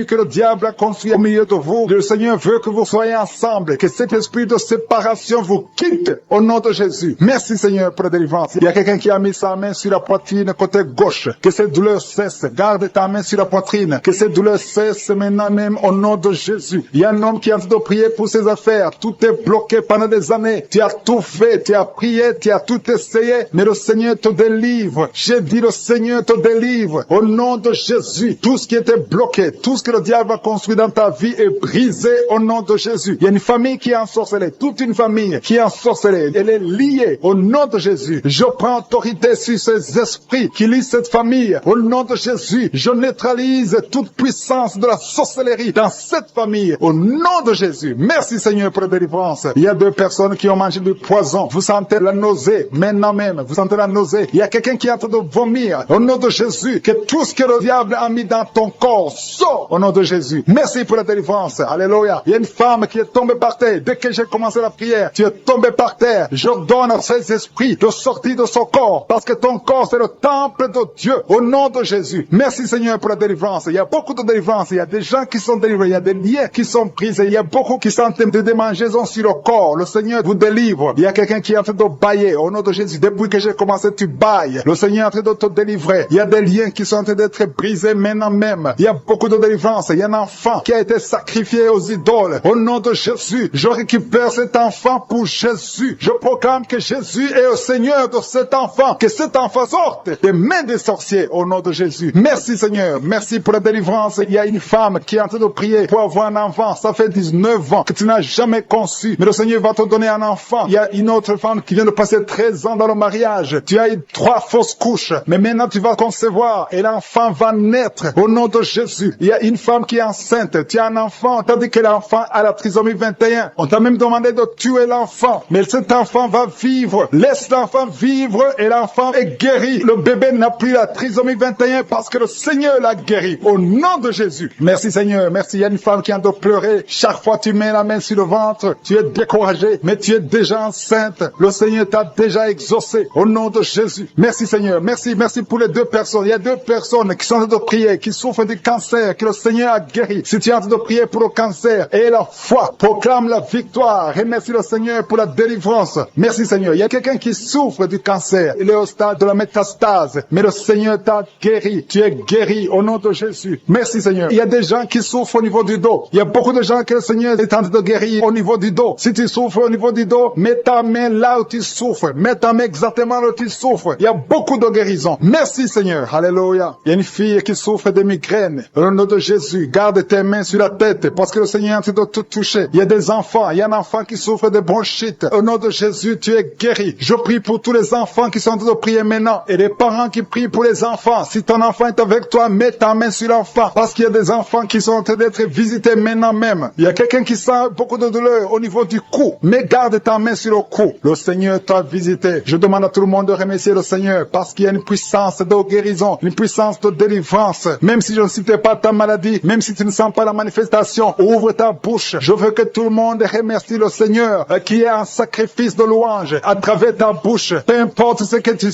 que le diable a construit au milieu de vous. Le Seigneur veut que vous soyez ensemble. Que cet esprit de séparation vous quitte au nom de Jésus. Merci Seigneur pour la délivrance. Il y a quelqu'un qui a mis sa main sur la poitrine côté gauche. Que cette douleur cesse. Garde ta main sur la poitrine. Que cette douleur cesse maintenant même au nom de Jésus. Il y a un homme qui est en train de prier pour ses affaires. Tout est bloqué pendant des années. Tu as tout fait, tu as prié, tu as tout essayé, mais le Seigneur te délivre. J'ai dit le Seigneur te délivre. Au nom de Jésus, tout ce qui était bloqué, tout ce que le diable a construit dans ta vie est brisé au nom de Jésus. Il y a une famille qui est ensorcelée, toute une famille qui est ensorcelée. Elle est liée au nom de Jésus. Je prends autorité sur ces esprits qui lient cette famille. Au nom de Jésus, je neutralise toute puissance de la sorcellerie dans cette famille. Au nom de Jésus. Merci Seigneur pour la délivrance. Il y a 2 personnes qui ont mangé du poison. Vous sentez la nausée. Maintenant même, vous sentez la nausée. Il y a quelqu'un qui est en train de vomir. Au nom de Jésus, que tout ce que le diable a mis dans ton corps sort au nom de Jésus. Merci pour la délivrance. Alléluia. Il y a une femme qui est tombée par terre. Dès que j'ai commencé la prière, tu es tombé par terre. J'ordonne à ces esprits de sortir de son corps. Parce que ton corps, c'est le temple de Dieu. Au nom de Jésus. Merci Seigneur pour la délivrance. Il y a beaucoup de délivrance. Il y a des gens qui sont délivrés. Il y a des liens qui sont brisés. Il y a beaucoup qui sentent des démangeaisons sur le corps. Le Seigneur vous délivre. Il y a quelqu'un qui est en train de bailler. Au nom de Jésus. Depuis que j'ai commencé, tu bailles. Le Seigneur est en train de te délivrer. Il y a des liens qui sont en train d'être brisés maintenant même. Il y a beaucoup de délivrance. Il y a un enfant qui a été sacrifié aux idoles. Au nom de Jésus, je récupère cet enfant pour Jésus. Je proclame que Jésus est le Seigneur de cet enfant. Que cet enfant sorte des mains des sorciers au nom de Jésus. Merci Seigneur. Merci pour la délivrance. Il y a une femme qui est en train de prier pour avoir un enfant. Ça fait 19 ans que tu n'as jamais conçu. Mais le Seigneur va te donner un enfant. Il y a une autre femme qui vient de passer 13 ans dans le mariage. Tu as eu 3 fausses couches. Mais maintenant tu vas concevoir et l'enfant va naître au nom de Jésus. Il y a une femme qui est enceinte. Tu as un enfant. On t'a dit que l'enfant a la trisomie 21. On t'a même demandé de tuer l'enfant. Mais cet enfant va vivre. Laisse l'enfant vivre et l'enfant est guéri. Le bébé n'a plus la trisomie 21 parce que le Seigneur l'a guéri. Au nom de Jésus. Merci Seigneur. Merci. Il y a une femme qui a de pleurer. Chaque fois tu mets la main sur le ventre, tu es découragé, mais tu es déjà enceinte. Le Seigneur t'a déjà exaucé. Au nom de Jésus. Merci Seigneur. Merci. Merci pour les 2 personnes. Il y a 2 personnes qui sont en train de prier, qui souffrent du cancer, que le Seigneur a guéri. Si tu es en train de prier pour le cancer et la foi, proclame la victoire. Remercie le Seigneur pour la délivrance. Merci Seigneur. Il y a quelqu'un qui souffre du cancer. Il est au stade de la métastase, mais le Seigneur t'a guéri. Tu es guéri au nom de Jésus. Merci Seigneur. Seigneur. Il y a des gens qui souffrent au niveau du dos. Il y a beaucoup de gens que le Seigneur est en train de guérir au niveau du dos. Si tu souffres au niveau du dos, mets ta main là où tu souffres. Mets ta main exactement là où tu souffres. Il y a beaucoup de guérisons. Merci Seigneur. Alléluia. Il y a une fille qui souffre de migraines. Au nom de Jésus, garde tes mains sur la tête parce que le Seigneur est en train de te toucher. Il y a des enfants. Il y a un enfant qui souffre de bronchite. Au nom de Jésus, tu es guéri. Je prie pour tous les enfants qui sont en train de prier maintenant et les parents qui prient pour les enfants. Si ton enfant est avec toi, mets ta main sur l'enfant parce qu'il y a des enfants qui sont en train d'être visités maintenant même. Il y a quelqu'un qui sent beaucoup de douleur au niveau du cou, mais garde ta main sur le cou. Le Seigneur t'a visité. Je demande à tout le monde de remercier le Seigneur parce qu'il y a une puissance de guérison, une puissance de délivrance. Même si je ne citais pas ta maladie, même si tu ne sens pas la manifestation, ouvre ta bouche. Je veux que tout le monde remercie le Seigneur qui est un sacrifice de louange à travers ta bouche. Peu importe ce que tu ne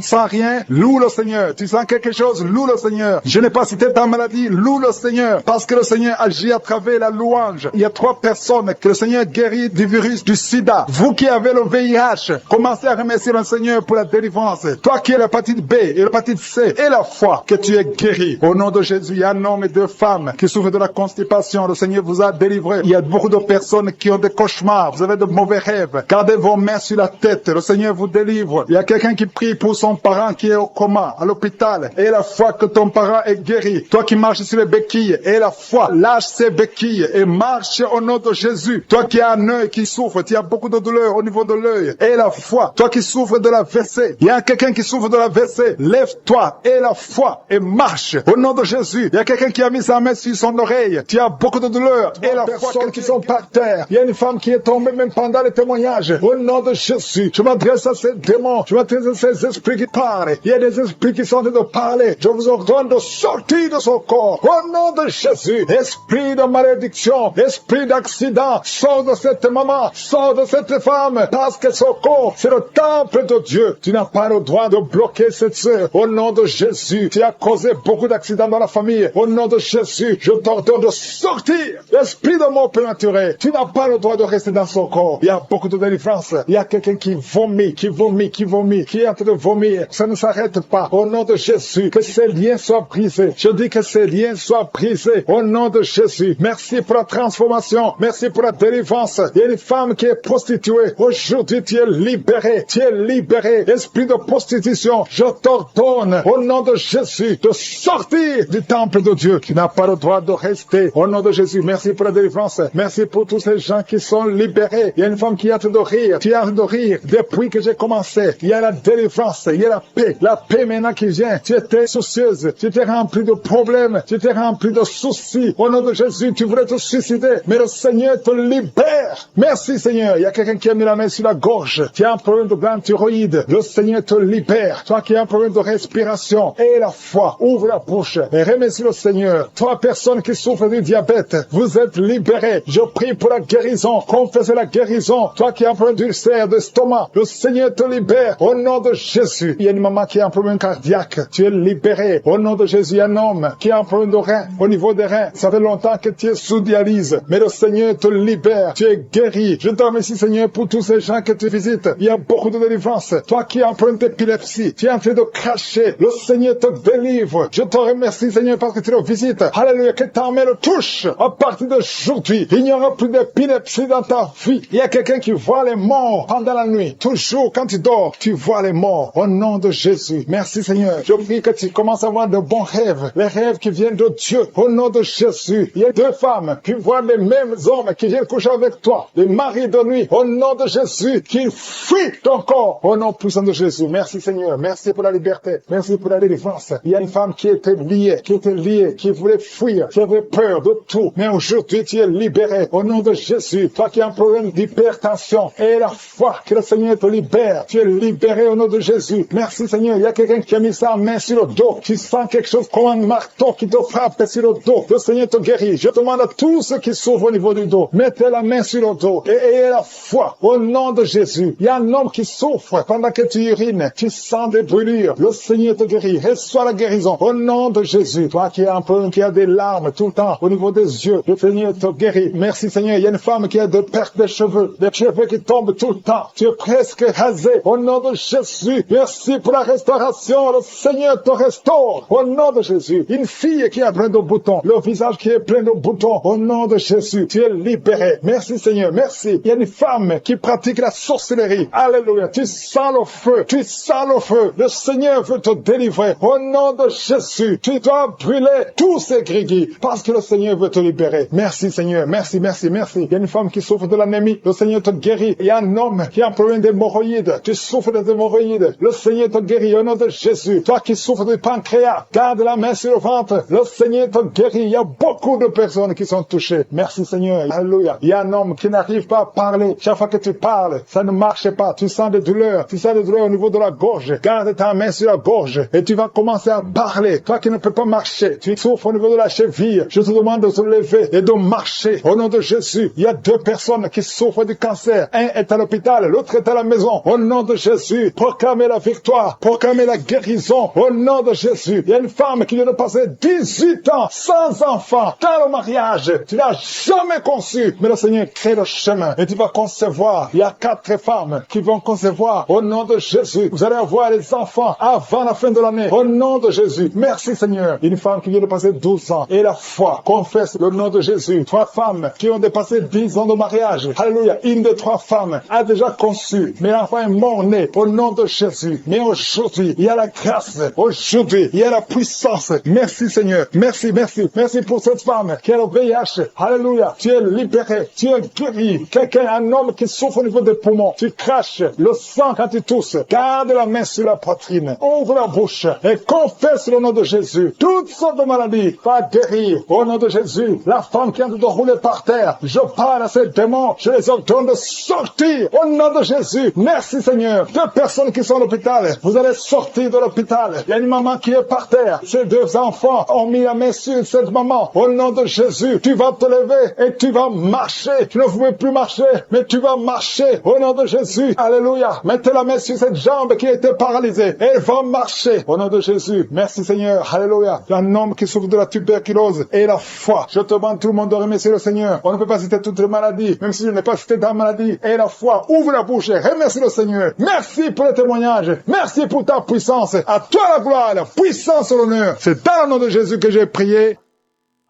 sens rien, loue le Seigneur. Tu sens quelque chose, loue le Seigneur. Je n'ai pas cité ta maladie, loue le Seigneur parce que le Seigneur agit à travers la louange. Il y a 3 personnes que le Seigneur guérit du virus du sida. Vous qui avez le VIH, commencez à remercier le Seigneur pour la délivrance. Toi qui as l'hépatite B et l'hépatite C et la foi, que tu es guéri. Au nom de Jésus, il y a un homme et 2 femmes qui souffrent de la constipation. Le Seigneur vous a délivré. Il y a beaucoup de personnes qui ont des cauchemars. Vous avez de mauvais rêves. Gardez vos mains sur la tête. Le Seigneur vous délivre. Il y a quelqu'un qui prie pour son parent qui est au coma, à l'hôpital. Et la foi que ton parent est guéri. Toi qui marches sur les béquilles, et la foi, lâche ces béquilles et marche au nom de Jésus. Toi qui as un œil qui souffre, tu as beaucoup de douleur au niveau de l'œil. Et la foi, toi qui souffres de la WC, il y a quelqu'un qui souffre de la WC, lève-toi et la foi et marche au nom de Jésus. Il y a quelqu'un qui a mis sa main sur son oreille, tu as beaucoup de douleur et la foi qui sont par terre. Il y a une femme qui est tombée même pendant les témoignages. Au nom de Jésus, je m'adresse à ces démons, je m'adresse à ces esprits qui parlent. Il y a des esprits qui sont en train de parler. Je vous ordonne de sortir de son corps. Au nom de Jésus, esprit de malédiction, esprit d'accident, sors de cette maman, sors de cette femme, parce que son corps, c'est le temple de Dieu. Tu n'as pas le droit de bloquer cette sœur. Au nom de Jésus, tu as causé beaucoup d'accidents dans la famille. Au nom de Jésus, je t'ordonne de sortir. Esprit de mort prématuré, tu n'as pas le droit de rester dans son corps. Il y a beaucoup de délivrance. Il y a quelqu'un qui vomit, qui est en train de vomir. Ça ne s'arrête pas. Au nom de Jésus, que ces liens soient brisés. Je dis que ces liens soient brisés. Au nom de Jésus, merci pour la transformation. Merci pour la délivrance. Il y a une femme qui est prostituée. Aujourd'hui, tu es libéré. Tu es libéré. Esprit de prostitution, je t'ordonne, au nom de Jésus, de sortir du temple de Dieu. Tu n'as pas le droit de rester. Au nom de Jésus, merci pour la délivrance. Merci pour tous ces gens qui sont libérés. Il y a une femme qui est en train de rire. Tu es en train de rire. Depuis que j'ai commencé, il y a la délivrance. Il y a la paix. La paix maintenant qui vient. Tu étais soucieuse. Tu étais rempli de problèmes. Tu étais rempli de soucis. Au nom de Jésus, tu voulais te suicider. Mais le Seigneur te libère. Merci Seigneur. Il y a quelqu'un qui a mis la main sur la gorge. Tu as un problème de glande thyroïde. Le Seigneur te libère. Toi qui as un problème de respiration. Et la foi. Ouvre la bouche. Et remercie le Seigneur. Toi, personne qui souffre du diabète. Vous êtes libérés. Je prie pour la guérison. Confessez la guérison. Toi qui as un problème d'ulcère, d'estomac. Le Seigneur te libère. Au nom de Jésus. Il y a une maman qui a un problème cardiaque. Tu es libéré. Au nom de Jésus. Il y a un homme qui a un problème de rein. Au niveau des reins. Ça fait longtemps que tu es sous dialyse. Mais le Seigneur te libère. Tu es guéri. Je te remercie Seigneur pour tous ces gens que tu visites. Il y a beaucoup de délivrance. Toi qui as un problème d'épilepsie. Tu es en train de cracher. Le Seigneur te délivre. Je te remercie Seigneur parce que tu le visites. Alléluia. Que ta main le touche. À partir d'aujourd'hui, il n'y aura plus d'épilepsie dans ta vie. Il y a quelqu'un qui voit les morts pendant la nuit. Toujours quand tu dors, tu vois les morts. Au nom de Jésus. Merci Seigneur. Je prie que tu commences à avoir de bons rêves. Les rêves qui viennent de Dieu. Au nom de Jésus. Il y a 2 femmes qui voient les mêmes hommes qui viennent coucher avec toi. Les maris de nuit. Au nom de Jésus. Qui fuient ton corps. Au nom puissant de Jésus. Merci Seigneur. Merci pour la liberté. Merci pour la délivrance. Il y a une femme qui était liée, qui voulait fuir, qui avait peur de tout. Mais aujourd'hui, tu es libéré. Au nom de Jésus. Toi qui as un problème d'hypertension. Et la foi que le Seigneur te libère. Tu es libéré au nom de Jésus. Merci Seigneur. Il y a quelqu'un qui a mis sa main sur le dos. Tu sens quelque chose comme un marteau qui te frappe sur le dos. Le Seigneur te guérit. Je demande à tous ceux qui souffrent au niveau du dos. Mettez la main sur le dos. Et ayez la foi. Au nom de Jésus. Il y a un homme qui souffre pendant que tu urines. Tu sens des brûlures. Le Seigneur te guérit. Reçois la guérison. Au nom de Jésus. Toi qui as un peu, qui a des larmes tout le temps au niveau des yeux. Le Seigneur te guérit. Merci Seigneur. Il y a une femme qui a de perte de cheveux. Des cheveux qui tombent tout le temps. Tu es presque rasé. Au nom de Jésus. Merci pour la restauration. Le Seigneur te restaure. Au nom de Jésus. Une fille qui qui est plein de boutons, le visage qui est plein de boutons, au nom de Jésus, tu es libéré. Merci Seigneur, merci. Il y a une femme qui pratique la sorcellerie. Alléluia, tu sens le feu, tu sens le feu. Le Seigneur veut te délivrer. Au nom de Jésus, tu dois brûler tous ces gris parce que le Seigneur veut te libérer. Merci Seigneur, merci, merci, merci. Il y a une femme qui souffre de l'anémie, le Seigneur te guérit. Il y a un homme qui a un problème d'hémorroïdes, tu souffres des hémorroïdes, le Seigneur te guérit au nom de Jésus. Toi qui souffres du pancréas, garde la main sur le ventre, le Seigneur te guérit. Il y a beaucoup de personnes qui sont touchées. Merci Seigneur, alléluia. Il y a un homme qui n'arrive pas à parler. Chaque fois que tu parles, ça ne marche pas. Tu sens des douleurs au niveau de la gorge. Garde ta main sur la gorge et tu vas commencer à parler. Toi qui ne peux pas marcher, tu souffres au niveau de la cheville. Je te demande de te lever et de marcher au nom de Jésus. Il y a 2 personnes qui souffrent du cancer. Un est à l'hôpital, l'autre est à la maison. Au nom de Jésus, proclamez la victoire, proclamez la guérison au nom de Jésus. Il y a une femme qui vient de passer 18 ans sans enfant dans le mariage. Tu n'as jamais conçu, mais le Seigneur crée le chemin et tu vas concevoir. Il y a 4 femmes qui vont concevoir au nom de Jésus. Vous allez avoir les enfants avant la fin de l'année au nom de Jésus. Merci Seigneur. Une femme qui vient de passer 12 ans et la foi confesse le nom de Jésus. 3 femmes qui ont dépassé 10 ans de mariage. Alléluia. Une des 3 femmes a déjà conçu, mais l'enfant est mort-né au nom de Jésus. Mais aujourd'hui, il y a la grâce. Aujourd'hui, il y a la puissance. Merci Seigneur. Merci, merci. Merci pour cette femme qui a le VIH. Alléluia. Tu es libéré. Tu es guéri. Quelqu'un, un homme qui souffre au niveau des poumons. Tu craches le sang quand tu tousses. Garde la main sur la poitrine. Ouvre la bouche et confesse le nom de Jésus. Toutes sortes de maladies va guérir au nom de Jésus. La femme qui est en train de rouler par terre, je parle à ces démons. Je les ordonne de sortir au nom de Jésus. Merci Seigneur. 2 personnes qui sont à l'hôpital. Vous allez sortir de l'hôpital. Il y a une maman qui est par terre. Ces 2 enfants ont mis la main sur cette maman. Au nom de Jésus, tu vas te lever et tu vas marcher. Tu ne pouvais plus marcher, mais tu vas marcher au nom de Jésus. Alléluia. Mettez la main sur cette jambe qui a été paralysée. Elle va marcher au nom de Jésus. Merci Seigneur. Alléluia. Il y a un homme qui souffre de la tuberculose et la foi. Je te demande tout le monde de remercier le Seigneur. On ne peut pas citer toutes les maladies, même si je n'ai pas cité ta maladie. Et la foi. Ouvre la bouche et remercie le Seigneur. Merci pour les témoignages. Merci pour ta puissance. À toi la gloire, la puissance et l'honneur. C'est dans le nom de Jésus que j'ai prié.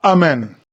Amen.